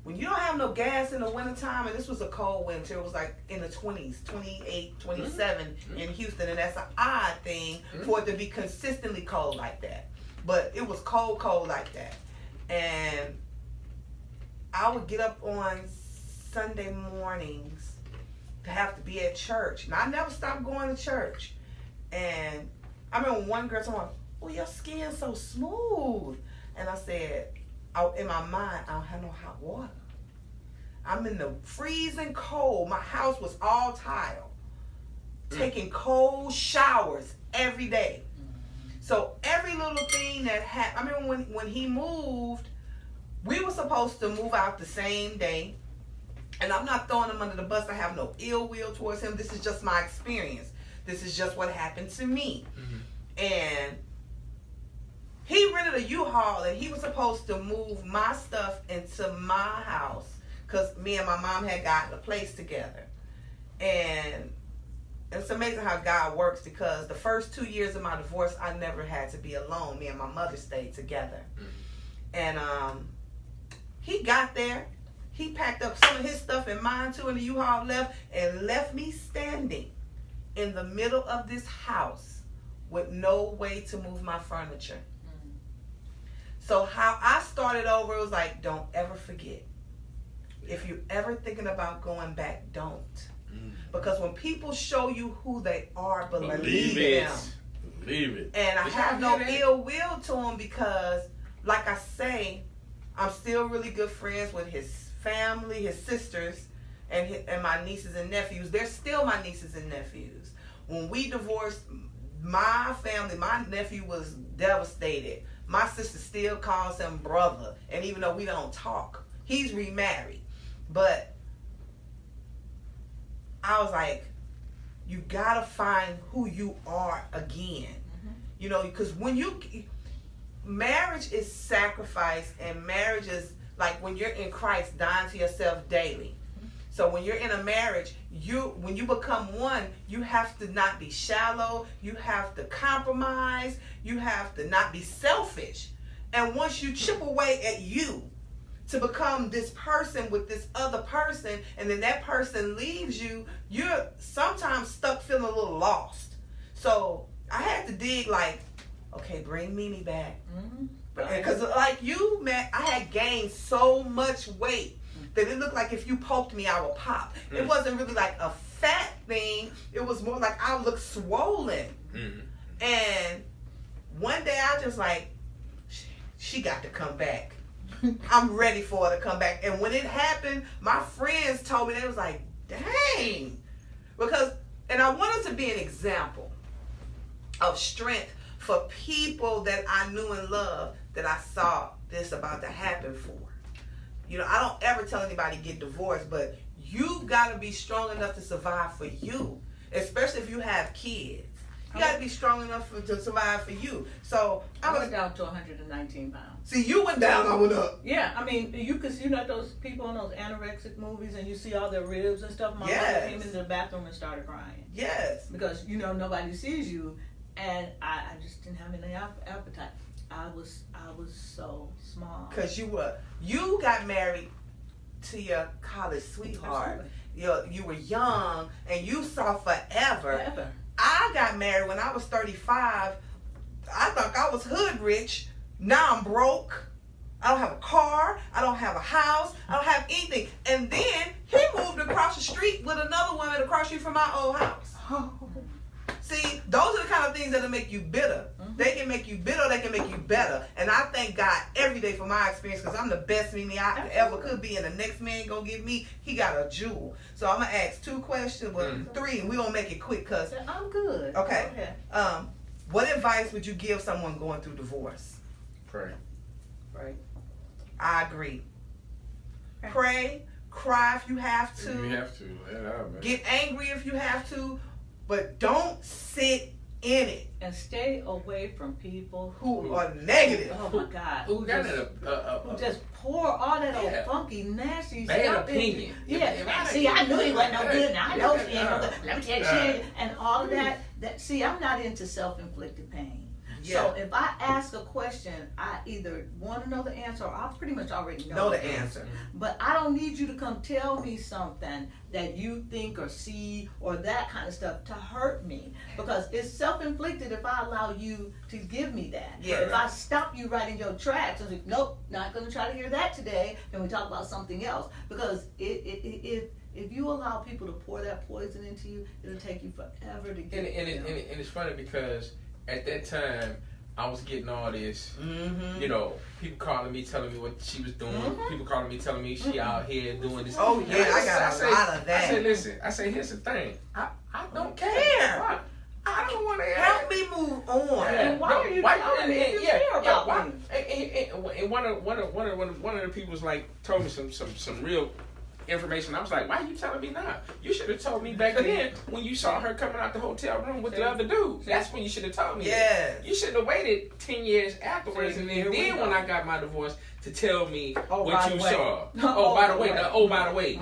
When you don't have no gas in the wintertime, and this was a cold winter, it was like in the 20s, 28, 27 in Houston, and that's an odd thing for it to be consistently cold like that. But it was cold like that. And I would get up on Sunday mornings to have to be at church. And I never stopped going to church. And I remember one girl told me, "Oh, your skin's so smooth." And I said, in my mind, I don't have no hot water. I'm in the freezing cold. My house was all tile. Taking cold showers every day. So every little thing that happened, I remember when he moved, we were supposed to move out the same day. And I'm not throwing him under the bus. I have no ill will towards him. This is just my experience. This is just what happened to me. And he rented a U-Haul, and he was supposed to move my stuff into my house because me and my mom had gotten a place together. And it's amazing how God works, because the first 2 years of my divorce, I never had to be alone. Me and my mother stayed together. And he got there. He packed up some of his stuff and mine too, and the U-Haul left, and left me standing in the middle of this house with no way to move my furniture. So how I started over, it was like, don't ever forget. If you're ever thinking about going back, don't. Because when people show you who they are, believe them. Believe it. And I have no ill will to them, because, like I say, I'm still really good friends with his family, his sisters, and my nieces and nephews. They're still my nieces and nephews. When we divorced, my family, my nephew was devastated. My sister still calls him brother. And even though we don't talk, he's remarried. But I was like, you gotta find who you are again. You know, because marriage is sacrifice, and marriage is like when you're in Christ, dying to yourself daily. So when you're in a marriage, when you become one, you have to not be shallow. You have to compromise. You have to not be selfish. And once you chip away at you to become this person with this other person, and then that person leaves you, you're sometimes stuck feeling a little lost. So I had to dig, like, okay, bring Mimi back. Because like you, man, I had gained so much weight that it looked like if you poked me, I would pop. It wasn't really like a fat thing. It was more like I looked swollen. And one day I just like, she got to come back. I'm ready for her to come back. And when it happened, my friends told me, they was like, dang. And I wanted to be an example of strength for people that I knew and loved, that I saw this about to happen for. You know, I don't ever tell anybody get divorced, but you got to be strong enough to survive for you, especially if you have kids. You got to be strong enough to survive for you. So I went down to 119 pounds. See, you went down, I went up. Yeah, I mean, you know those people in those anorexic movies, and you see all their ribs and stuff. My mother came into the bathroom and started crying. Yes. Because, you know, nobody sees you, and I just didn't have any appetite. I was so small. Because you got married to your college sweetheart. You were young, and you saw forever. I got married when I was 35. I thought I was hood rich. Now I'm broke. I don't have a car. I don't have a house. I don't have anything. And then he moved across the street with another woman across the street from my old house. See, those are the kind of things that'll make you bitter. They can make you bitter, they can make you better. And I thank God every day for my experience, because I'm the best Mimi I ever could be. And the next man gonna give me, he got a jewel. So I'm gonna ask 2 questions, well, 3, and we gonna make it quick, cause I'm good. Okay. What advice would you give someone going through divorce? Pray. I agree. Pray, cry if you have to. You have to. Let out, man. Get angry if you have to, but don't sit in it. And stay away from people who are negative. Oh my God. Who just pour all that old funky, nasty bad stuff opinion. See, I knew he wasn't no good. Now I know he ain't no good. Let me tell you, and all of that. See, I'm not into self-inflicted pain. So if I ask a question, I either want to know the answer or I pretty much already know the answer. But I don't need you to come tell me something that you think or see or that kind of stuff to hurt me, because it's self-inflicted if I allow you to give me that. Yeah. If I stop you right in your tracks and say, nope, not going to try to hear that today, and we talk about something else, because if you allow people to pour that poison into you, it'll take you forever to get it. And it's funny because at that time, I was getting all this, people calling me, telling me what she was doing. People calling me, telling me she out here doing this. Oh, yeah, I got a lot of that. I said, listen, here's the thing. I don't care. I don't want to help me move on. And why are you telling me if you care about me? And one of the people was like, told me some real information. I was like, why are you telling me now? You should have told me back then when you saw her coming out the hotel room with the other dude. That's when you should have told me. Yeah. You should have waited 10 years afterwards, and then when I got my divorce to tell me what you saw. By the way.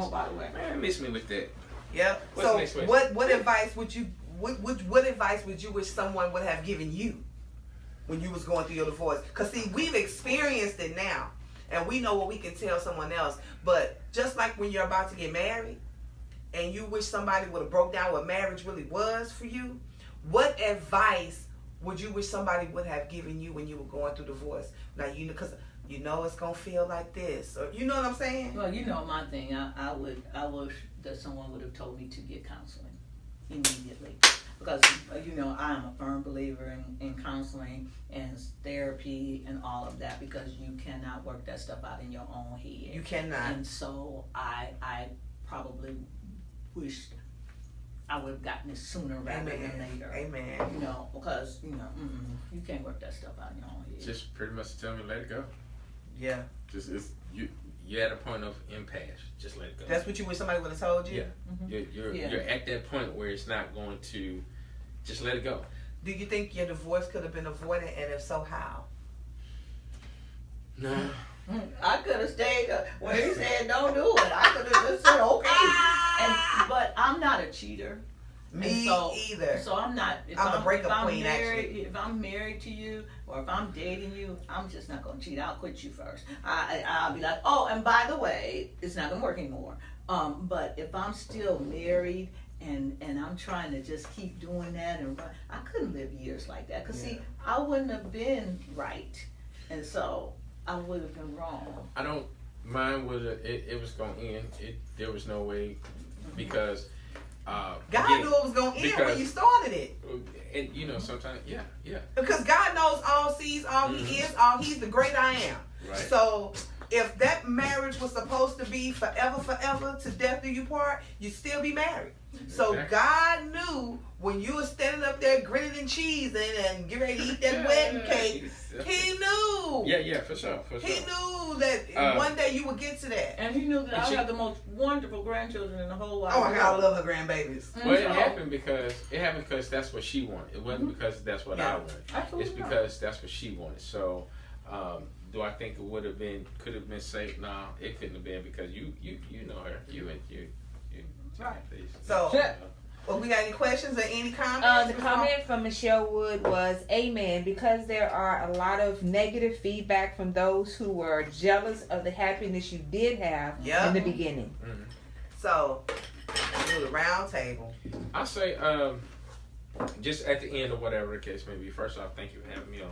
Man, miss me with that. Yep. So what advice would you what advice would you wish someone would have given you when you was going through your divorce? Because see, we've experienced it now. And we know what we can tell someone else. But just like when you're about to get married and you wish somebody would have broke down what marriage really was for you, what advice would you wish somebody would have given you when you were going through divorce? Now, because you know it's going to feel like this. Or, you know what I'm saying? Well, you know my thing. I wish that someone would have told me to get counseling immediately. Because, I'm a firm believer in counseling and therapy and all of that, because you cannot work that stuff out in your own head. You cannot. And so I probably wished I would have gotten it sooner rather than later. Amen. Because, you can't work that stuff out in your own head. Just pretty much tell me, let it go. Yeah. Just you're at a point of impasse. Just let it go. That's what you wish somebody would have told you? Yeah. You're at that point where it's not going to. Just let it go. Do you think your divorce could have been avoided, and if so, how? No. I could have stayed when he said don't do it. I could have just said okay. But I'm not a cheater. Me either. So I'm not. I'm a breakup queen, actually. If I'm married to you or if I'm dating you, I'm just not going to cheat. I'll quit you first. I'll be like, oh, and by the way, it's not going to work anymore. But if I'm still married and I'm trying to just keep doing that and run, I couldn't live years like that. Because see, I wouldn't have been right, and so I would have been wrong. Mine was it was going to end. There was no way, because. God knew it was going to end when you started it. And sometimes, yeah. Because God knows all, sees all, He is all. He's the great I am. Right. So if that marriage was supposed to be forever, to death do you part, you'd still be married. So God knew when you were standing up there gritted and cheesing and getting ready to eat that wedding cake, He knew. Yeah, for sure. He knew that one day you would get to that. And He knew that I would have the most wonderful grandchildren in the whole world. Oh my God, I love her grandbabies. Well, it happened because that's what she wanted. It wasn't because that's what I wanted. Absolutely. It's because that's what she wanted. So, do I think it could have been safe? No, it couldn't have been, because you know her. You. Right. So, well, we got any questions or any comments? The comment from Michelle Wood was, amen, because there are a lot of negative feedback from those who were jealous of the happiness you did have in the beginning. Mm-hmm. So, do the round table. I say, just at the end or whatever the case may be, first off, thank you for having me on.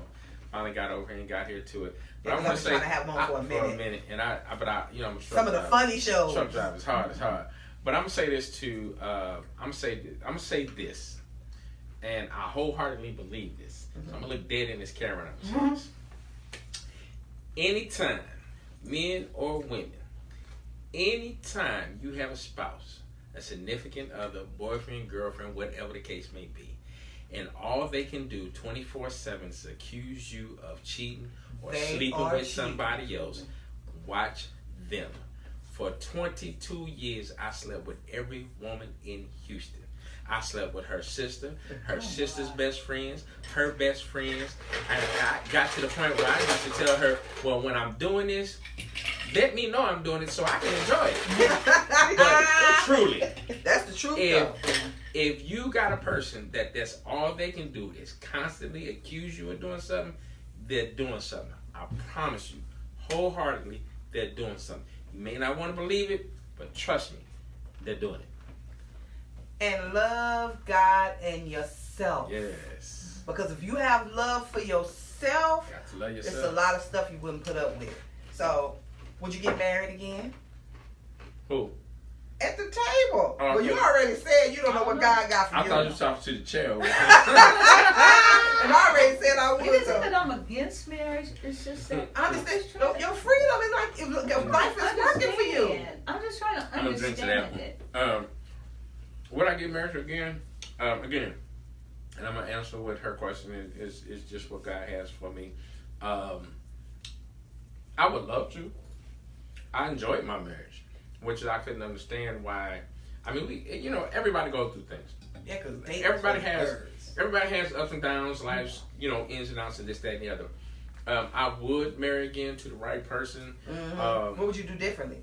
Finally got over here and got here to it. But I'm trying to have them on for a minute. And I'm a some of the funny shows. Truck drive is hard. It's hard. But I'm gonna say this to. I'm gonna say this, and I wholeheartedly believe this. Mm-hmm. So I'm gonna look dead in this camera and I'm gonna say this. Anytime, men or women, anytime you have a spouse, a significant other, boyfriend, girlfriend, whatever the case may be, and all they can do 24/7 is accuse you of cheating or sleeping with somebody else, watch them. For 22 years, I slept with every woman in Houston. I slept with her sister, her sister's best friends, her best friends. I got to the point where I used to tell her, well, when I'm doing this, let me know I'm doing it so I can enjoy it. But truly. That's the truth, though. If you got a person that's all they can do is constantly accuse you of doing something, they're doing something. I promise you, wholeheartedly, they're doing something. You may not want to believe it, but trust me, they're doing it. And love God and yourself. Yes. Because if you have love for yourself, Got to love yourself. it's a lot of stuff you wouldn't put up with. So, would you get married again? Who? At the table. Well, you yeah. already said you don't know what God got for I you. thought you were talking to the chair. And I already said I would. It isn't that I'm against marriage. It's just that I understand your freedom is like if life is working for you. I'm just trying to I'm gonna drink to that understand one. it. Would I get married again? Again, and I'm gonna answer what her question is just what God has for me. I would love to. I enjoyed my marriage, which I couldn't understand why. I mean, everybody goes through things. Yeah, because Everybody has ups and downs, life's, ins and outs and this, that, and the other. I would marry again to the right person. What would you do differently?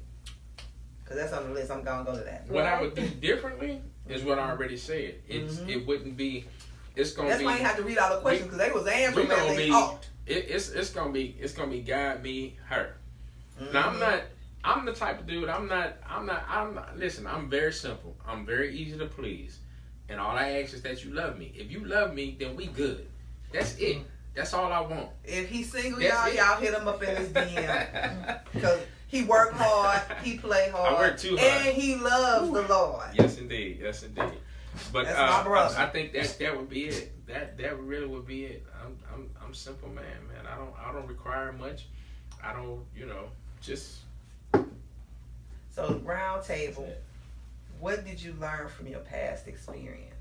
Because that's on the list. I'm gonna go to that. What I would do differently is what I already said. It wouldn't be. It's gonna That's be. why you have to read all the questions because they was answering we gonna that they be. ought. It's gonna be God, me, her. Now I'm the type of dude. I'm not. Listen, I'm very simple. I'm very easy to please, and all I ask is that you love me. If you love me, then we good. That's it. That's all I want. If he's single, That's y'all hit him up in his DM because he work hard, he play hard, I work too hard, and he loves the Lord. Yes, indeed. Yes, indeed. But That's my brother. I think that would be it. That really would be it. I'm simple man. I don't require much. I don't just. So round table, what did you learn from your past experience?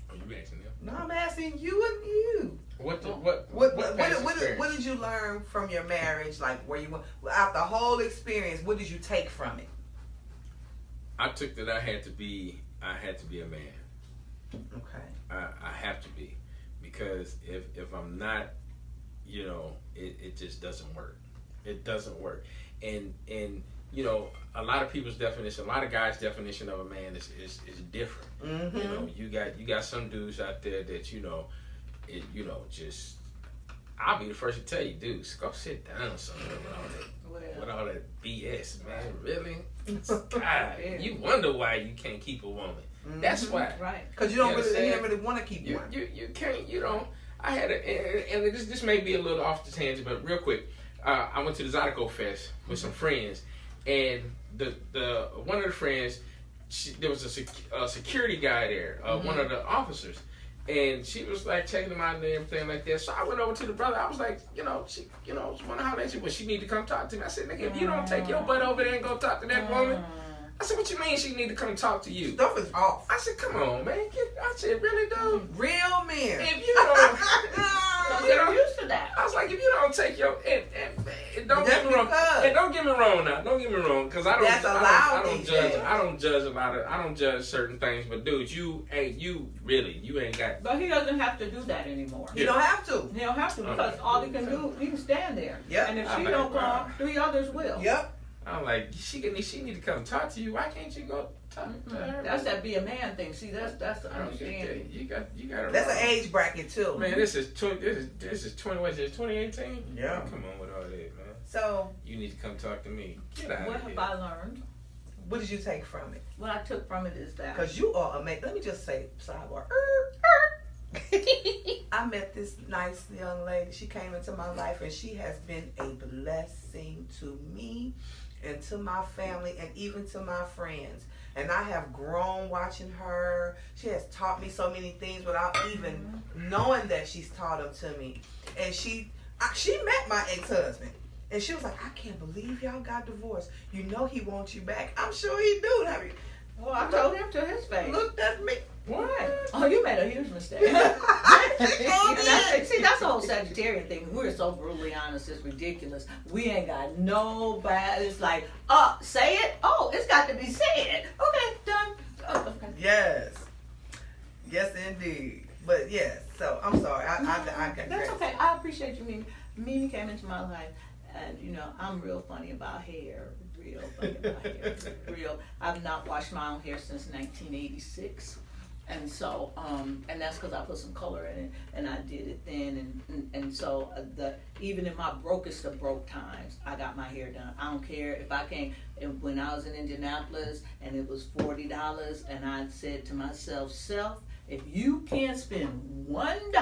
Are you asking them? No, I'm asking you and you. What did you learn from your marriage? Like where you went after the whole experience, what did you take from it? I took that I had to be a man. Okay. I have to be, because if I'm not, it just doesn't work. It doesn't work. And a lot of people's definition, a lot of guys' definition of a man is different. Mm-hmm. You got some dudes out there that just. I'll be the first to tell you, dudes, go sit down somewhere with all that BS, man. Really? God, you wonder why you can't keep a woman. Mm-hmm. That's why. Right. Because you don't really want to keep one. You can't. I had and this may be a little off the tangent, but real quick, I went to the Zydeco Fest with some friends, and the one of the friends, there was a security guy there, one of the officers. And she was like checking them out and everything like that. So I went over to the brother. I was like, she was wondering how they said, well, she need to come talk to me. I said, nigga, if you don't take your butt over there and go talk to that woman, I said, what you mean she need to come talk to you? Stuff is off. I said, come on, man. I said, really, dude? Real men. If you don't, You're used to that. I was like, if you don't take your and don't get me wrong. And don't get me wrong now. Don't get me wrong, because I don't judge. I don't judge a lot of. I don't judge certain things. But dude, you ain't got. But he doesn't have to do that anymore. You don't have to. He don't have to, because all he can do, he can stand there. Yep. And if she don't come, 3 others will. Yep. I'm like, she need to come talk to you. Why can't you go talk to her? That's that be a man thing. See, that's the understanding. You got. That's an age bracket too. Man, this is 20. This is 20. What is it? 2018. Yeah. Come on with all that, man. So you need to come talk to me. Get out What of here. have I learned? what did you take from it? What I took from it is that. Because you are amazing. Let me just say, sidebar. I met this nice young lady. She came into my life, and she has been a blessing to me and to my family and even to my friends. And I have grown watching her. She has taught me so many things without even knowing that she's taught them to me. And she met my ex-husband. And she was like, I can't believe y'all got divorced. You know he wants you back. I'm sure he do. Have you Well, I told him to his face. looked at me? Why? Oh, you made a huge mistake. See, that's the whole Sagittarian thing. We're so brutally honest, it's ridiculous. We ain't got no bad. It's like, say it. Oh, it's got to be said. Okay, done. Oh, okay. Yes. Yes, indeed. But yes, so I'm sorry. I That's okay. I appreciate you. Mimi came into my life, and I'm real funny about hair. real. Real. I've not washed my own hair since 1986. And so, and that's because I put some color in it, and I did it then, and so even in my brokest of broke times, I got my hair done. I don't care if I can't. When I was in Indianapolis, and it was $40, and I said to myself, "Self, if you can't spend $1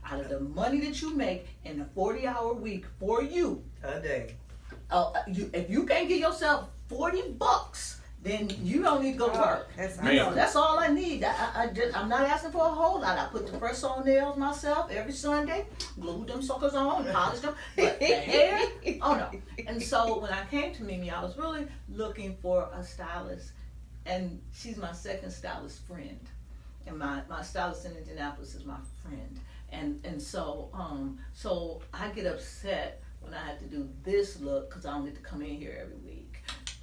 out of the money that you make in a 40-hour week for you a day, if you can't give yourself $40." Then you don't need to go to work. That's all I need. I'm not asking for a whole lot. I put the press-on nails myself every Sunday, glue them suckers on, polish them. But the hair, oh no. And so when I came to Mimi, I was really looking for a stylist, and she's my second stylist friend. And my stylist in Indianapolis is my friend. And so I get upset when I have to do this look because I don't get to come in here every week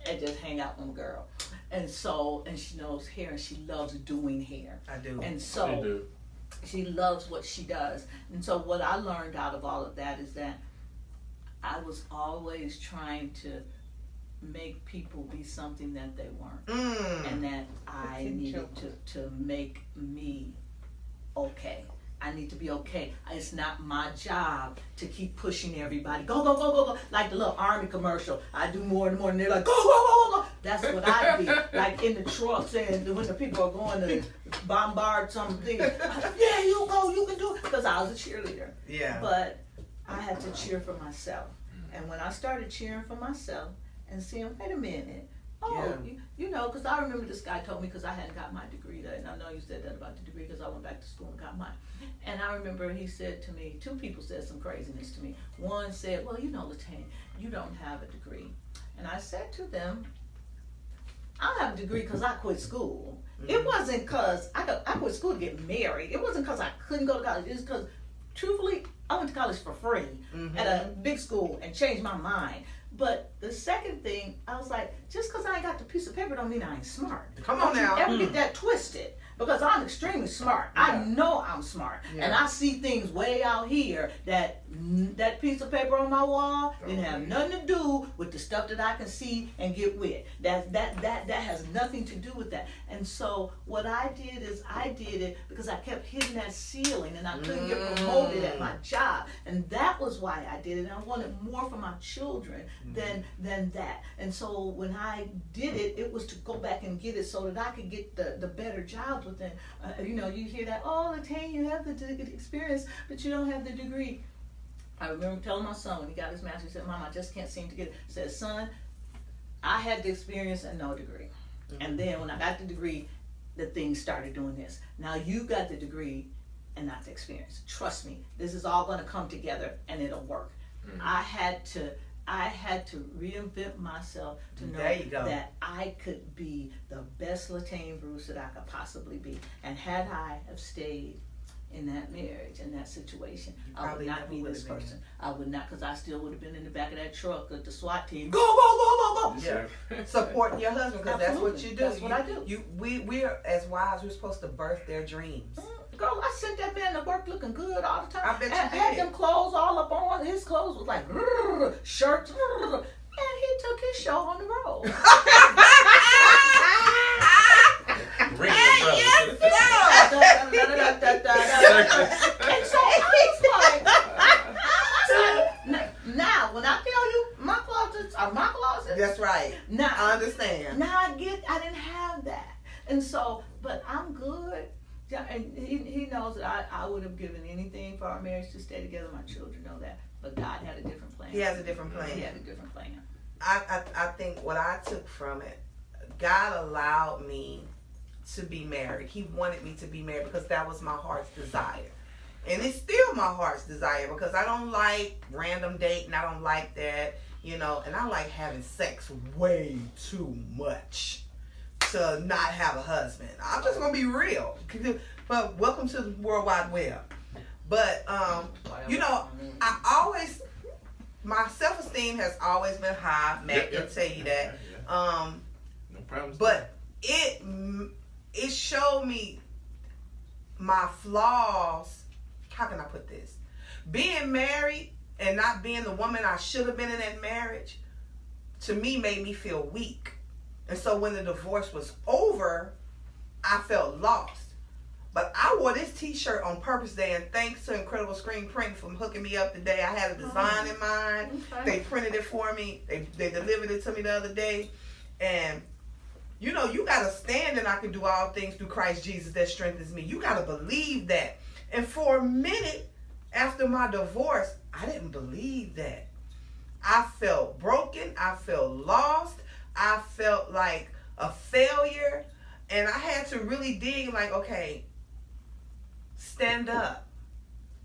and just hang out with my girl. And she knows hair, and she loves doing hair. I do. And so she loves what she does. And so what I learned out of all of that is that I was always trying to make people be something that they weren't. And that I needed to make me okay. I need to be okay. It's not my job to keep pushing everybody. Go, go, go, go, go. Like the little army commercial. I do more and more, and they're like, go, go, go, go, go. That's what I be. Like in the truck saying, when the people are going to bombard something, yeah, you go, you can do it. Because I was a cheerleader. Yeah. But I had to cheer for myself. And when I started cheering for myself and seeing, wait a minute, you know, because I remember this guy told me, because I hadn't got my degree, and I know you said that about the degree because I went back to school and got mine. And I remember he said to me, two people said some craziness to me. One said, well, you know, Latanya, you don't have a degree. And I said to them, I don't have a degree because I quit school. It wasn't because I quit school to get married. It wasn't because I couldn't go to college. It's because, truthfully, I went to college for free at a big school and changed my mind. But the second thing, I was like, just because I ain't got the piece of paper don't mean I ain't smart. Come on now. Don't you ever get that twisted. Because I'm extremely smart. I know I'm smart. And I see things way out here that piece of paper on my wall didn't have nothing to do with the stuff that I can see and get with. That has nothing to do with that. And so what I did is I did it because I kept hitting that ceiling and I couldn't get promoted at my job. And that was why I did it. And I wanted more for my children than that. And so when I did it, it was to go back and get it so that I could get the better jobs within. You know, you hear that, oh, Latanya, you have the experience, but you don't have the degree. I remember telling my son when he got his master's, he said, Mom, I just can't seem to get it. I said, son, I had the experience and no degree. And then when I got the degree, the things started doing this. Now you got the degree and not the experience. Trust me, this is all going to come together and it'll work. I had to reinvent myself to know that I could be the best Latanya Bruce that I could possibly be. And had I have stayed in that marriage, in that situation, I would not be this person. I would not, because I still would have been in the back of that truck with the SWAT team. Go, go, go, go, go. Yeah. Supporting your husband, because that's what you do. That's what I do. We're, as wives, we're supposed to birth their dreams. Girl, I sent that man to work looking good all the time. I bet you did. Had them clothes all up on. His clothes was like shirts, and he took his show on the road. And so I was like, now when I tell you my closets are my closets. That's right. Now I understand. Now I didn't have that, and so, but I'm good. And he knows that I would have given anything for our marriage to stay together. My children know that. But God had a different plan. He has a different plan. He had a different plan. I think what I took from it, God allowed me to be married. He wanted me to be married because that was my heart's desire. And it's still my heart's desire because I don't like random dating. I don't like that, you know. And I like having sex way too much to not have a husband. I'm just gonna be real. But welcome to the World Wide Web. But you know, my self-esteem has always been high. Matt can tell you that. No problems. But it showed me my flaws. How can I put this? Being married and not being the woman I should have been in that marriage to me made me feel weak. And so when the divorce was over, I felt lost. But I wore this t-shirt on purpose day, and thanks to Incredible Screen Print for hooking me up today. I had a design in mind. Okay. They printed it for me. They delivered it to me the other day. And you know, you got to stand and I can do all things through Christ Jesus that strengthens me. You got to believe that. And for a minute after my divorce, I didn't believe that. I felt broken. I felt lost. I felt like a failure. And I had to really dig like, okay, stand up.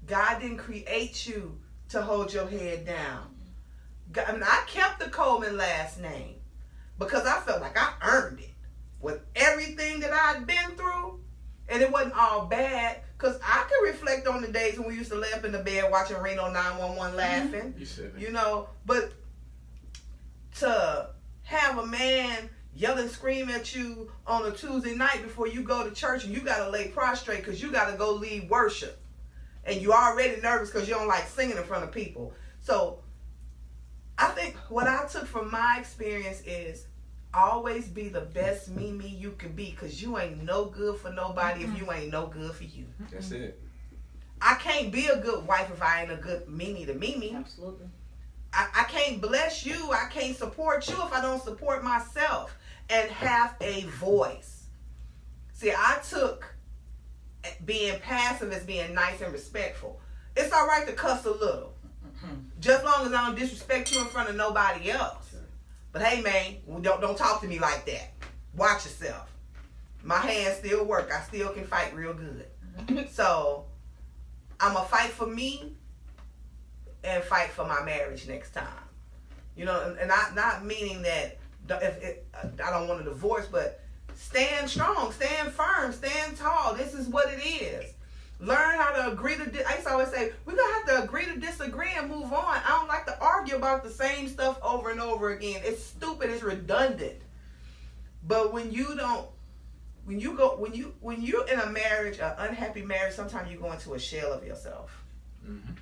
God didn't create you to hold your head down. God, I mean, I kept the Coleman last name because I felt like I earned it with everything that I'd been through. And it wasn't all bad because I could reflect on the days when we used to lay up in the bed watching Reno 911 laughing. You know, but to have a man yell and scream at you on a Tuesday night before you go to church and you got to lay prostrate because you got to go lead worship. And you're already nervous because you don't like singing in front of people. So I think what I took from my experience is always be the best me you can be because you ain't no good for nobody if you ain't no good for you. That's it. I can't be a good wife if I ain't a good Mimi to Mimi. Absolutely. I can't bless you. I can't support you if I don't support myself and have a voice. See, I took being passive as being nice and respectful. It's all right to cuss a little. Just long as I don't disrespect you in front of nobody else. But hey, man, don't talk to me like that. Watch yourself. My hands still work. I still can fight real good. So I'm going to fight for me and fight for my marriage next time. You know, and not meaning that I don't want a divorce, but stand strong, stand firm, stand tall. This is what it is. Learn how to agree to I used to always say, we're going to have to agree to disagree and move on. I don't like to argue about the same stuff over and over again. It's stupid. It's redundant. But when you're in a marriage, an unhappy marriage, sometimes you go into a shell of yourself. Mm-hmm.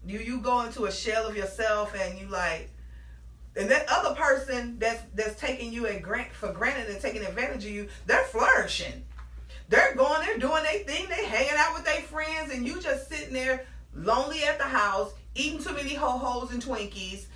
You go into a shell of yourself and you like, and that other person that's taking you for granted and taking advantage of you, they're flourishing. They're going there doing their thing. They hanging out with their friends, and you just sitting there lonely at the house, eating too many ho-hos and Twinkies,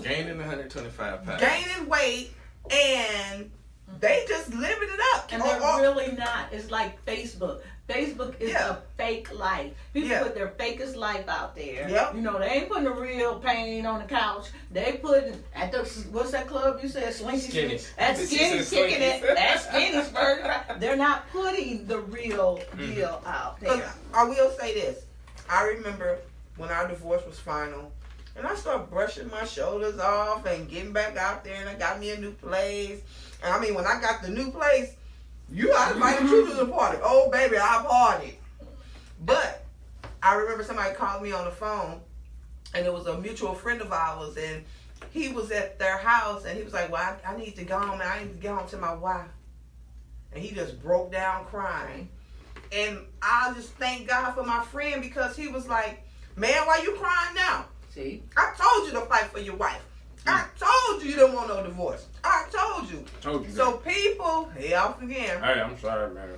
gaining 125 pounds, gaining weight, and they just living it up. And they're really not. It's like Facebook. Facebook is a fake life. People put their fakest life out there. Yep. You know, they ain't putting the real pain on the couch. They putting at the, what's that club you said? Skinny's. At Skinny's kicking it. At Skinny's burger. They're not putting the real deal out there. I will say this. I remember when our divorce was final, and I started brushing my shoulders off and getting back out there, and I got me a new place. And I mean, when I got the new place, I invited you to the party. Oh, baby, I partied. But I remember somebody called me on the phone, and it was a mutual friend of ours, and he was at their house, and he was like, well, I need to go home, and I need to get home to my wife. And he just broke down crying. And I just thank God for my friend because he was like, man, why you crying now? See? I told you to fight for your wife. I told you didn't want no divorce. I told you. So people, off again. Hey, I'm sorry, man.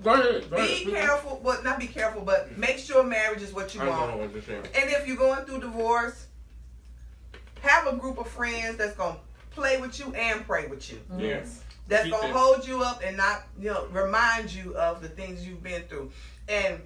Go ahead. Be careful, but not be careful, but make sure marriage is what you want. And if you're going through divorce, have a group of friends that's gonna play with you and pray with you. Yes. That's gonna hold you up and not, remind you of the things you've been through. And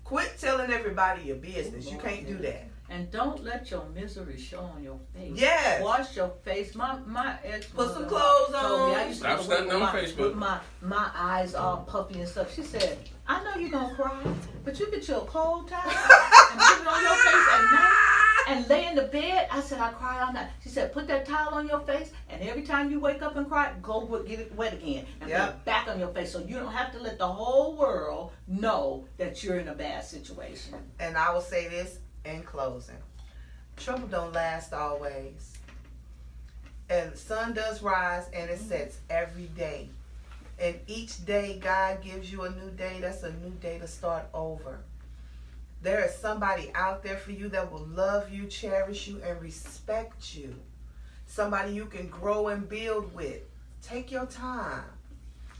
quit telling everybody your business. You can't do that. And don't let your misery show on your face. Yes. Wash your face. My ex put some clothes on. I used to Stop stunting on Facebook. With my eyes all puffy and stuff. She said, I know you're going to cry, but you get your cold towel and put it on your face at night and lay in the bed. I said, I cry all night. She said, put that towel on your face, and every time you wake up and cry, go get it wet again and put it back on your face so you don't have to let the whole world know that you're in a bad situation. And I will say this in closing. Trouble don't last always. And the sun does rise and it sets every day. And each day God gives you a new day. That's a new day to start over. there is somebody out there for you that will love you, cherish you, and respect you. Somebody you can grow and build with. Take your time.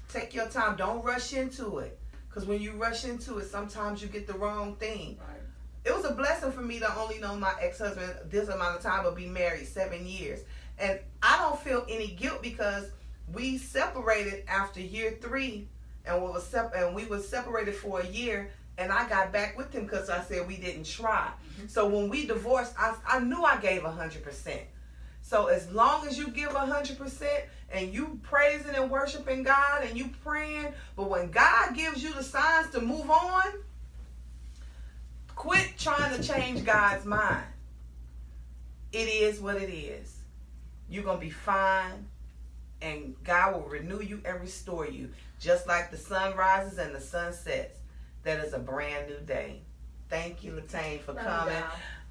Take your time. Don't rush into it. Because when you rush into it, sometimes you get the wrong thing. Right. It was a blessing for me to only know my ex-husband this amount of time, but be married 7 years. And I don't feel any guilt because we separated after year 3, and we were separated for a year, and I got back with him because I said we didn't try. Mm-hmm. So when we divorced, I knew I gave 100%. So as long as you give 100% and you praising and worshiping God and you praying, but when God gives you the signs to move on, quit trying to change God's mind. It is what it is. You're going to be fine, and God will renew you and restore you. Just like the sun rises and the sun sets. That is a brand new day. Thank you, Latane, for coming.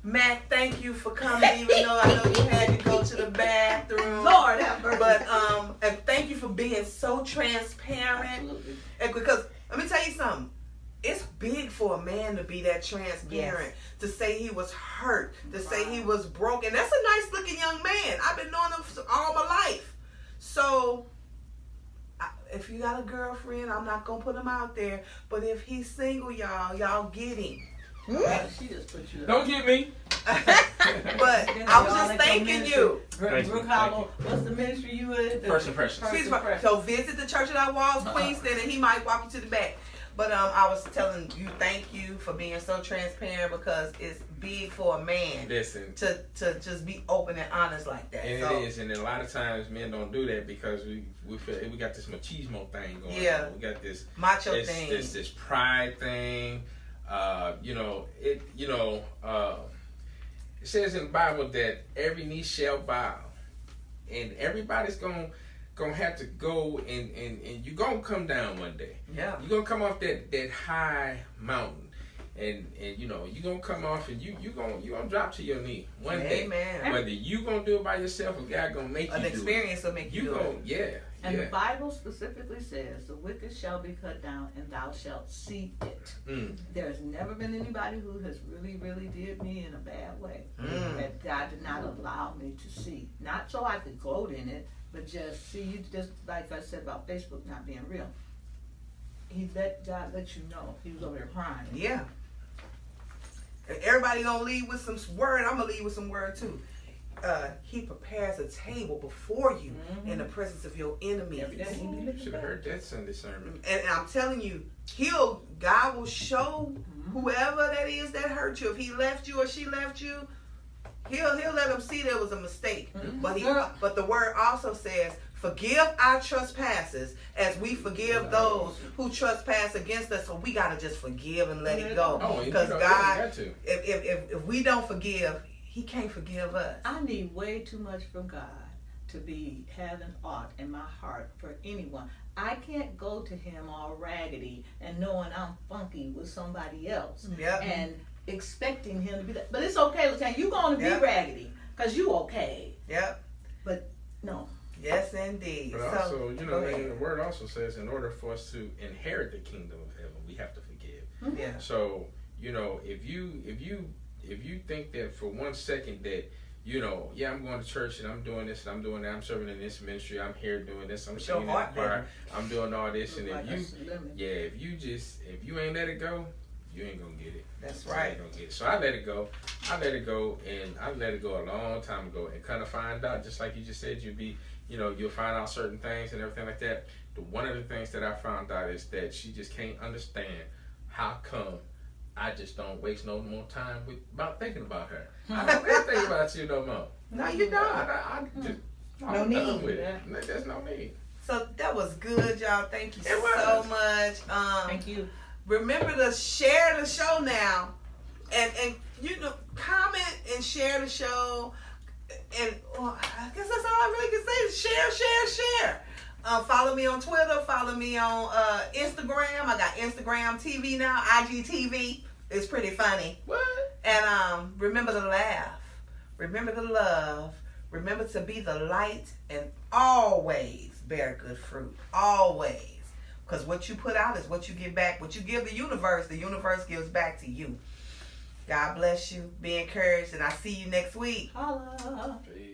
Matt, thank you for coming, even though I know you had to go to the bathroom. Lord have mercy. But and thank you for being so transparent. Absolutely. And because let me tell you something, it's big for a man to be that transparent, to say he was hurt, to say he was broken. That's a nice looking young man. I've been knowing him all my life. So if you got a girlfriend, I'm not gonna put him out there. But if he's single, y'all get him. She just put you. Don't get me. But I was just thanking you. Brook Hollow. What's the ministry you in? First Impressions. So visit the Church of Thy Walls, Queenston, and he might walk you to the back. But I was telling you, thank you for being so transparent, because it's big for a man to just be open and honest like that. And it is, and a lot of times men don't do that because we feel we got this machismo thing going on. We got this macho thing, this pride thing. It says in the Bible that every knee shall bow, and everybody's gonna have to go and you're gonna come down one day. Yeah. You're gonna come off that high mountain, and you're gonna come off, and you're gonna drop to your knee one day. Whether you gonna do it by yourself or God gonna make you do it. An experience will make you do it. And the Bible specifically says, the wicked shall be cut down and thou shalt see it. There's never been anybody who has really, really did me in a bad way that God did not allow me to see. Not so I could gloat in it, but just see, just like I said about Facebook not being real. God let you know he was over there crying. Yeah. Everybody gonna leave with some word. I'm gonna leave with some word too. He prepares a table before you in the presence of your enemies. You should have heard that Sunday sermon. And I'm telling you, God will show whoever that is that hurt you. If he left you or she left you, he'll let them see there was a mistake. But the word also says, forgive our trespasses as we forgive those who trespass against us. So we gotta just forgive and let it go. Because God, if we don't forgive, he can't forgive us. I need way too much from God to be having aught in my heart for anyone. I can't go to him all raggedy and knowing I'm funky with somebody else and expecting him to be that. But it's okay, Latanya. You're going to be raggedy because you okay. Yep. But no. Yes, indeed. But also, the word also says in order for us to inherit the kingdom of heaven, we have to forgive. Yeah. So, if you think that for 1 second that, I'm going to church and I'm doing this and I'm doing that, I'm serving in this ministry, I'm here doing this, I'm singing in the choir, I'm doing all this, and if you ain't let it go, you ain't gonna get it. That's right. You ain't gonna get it. So I let it go, and I let it go a long time ago, and kind of find out, just like you just said, you'll find out certain things and everything like that. One of the things that I found out is that she just can't understand how come I just don't waste no more time about thinking about her. I don't ever think about you no more. No, you don't. I'm done with it. There's no need. So that was good, y'all. Thank you so much. Thank you. Remember to share the show now, and comment and share the show. And I guess that's all I really can say. Share. Follow me on Twitter. Follow me on Instagram. I got Instagram TV now. IGTV. It's pretty funny. What? And remember to laugh. Remember to love. Remember to be the light, and always bear good fruit. Always. Because what you put out is what you get back. What you give the universe gives back to you. God bless you. Be encouraged, and I'll see you next week. Holla. Peace.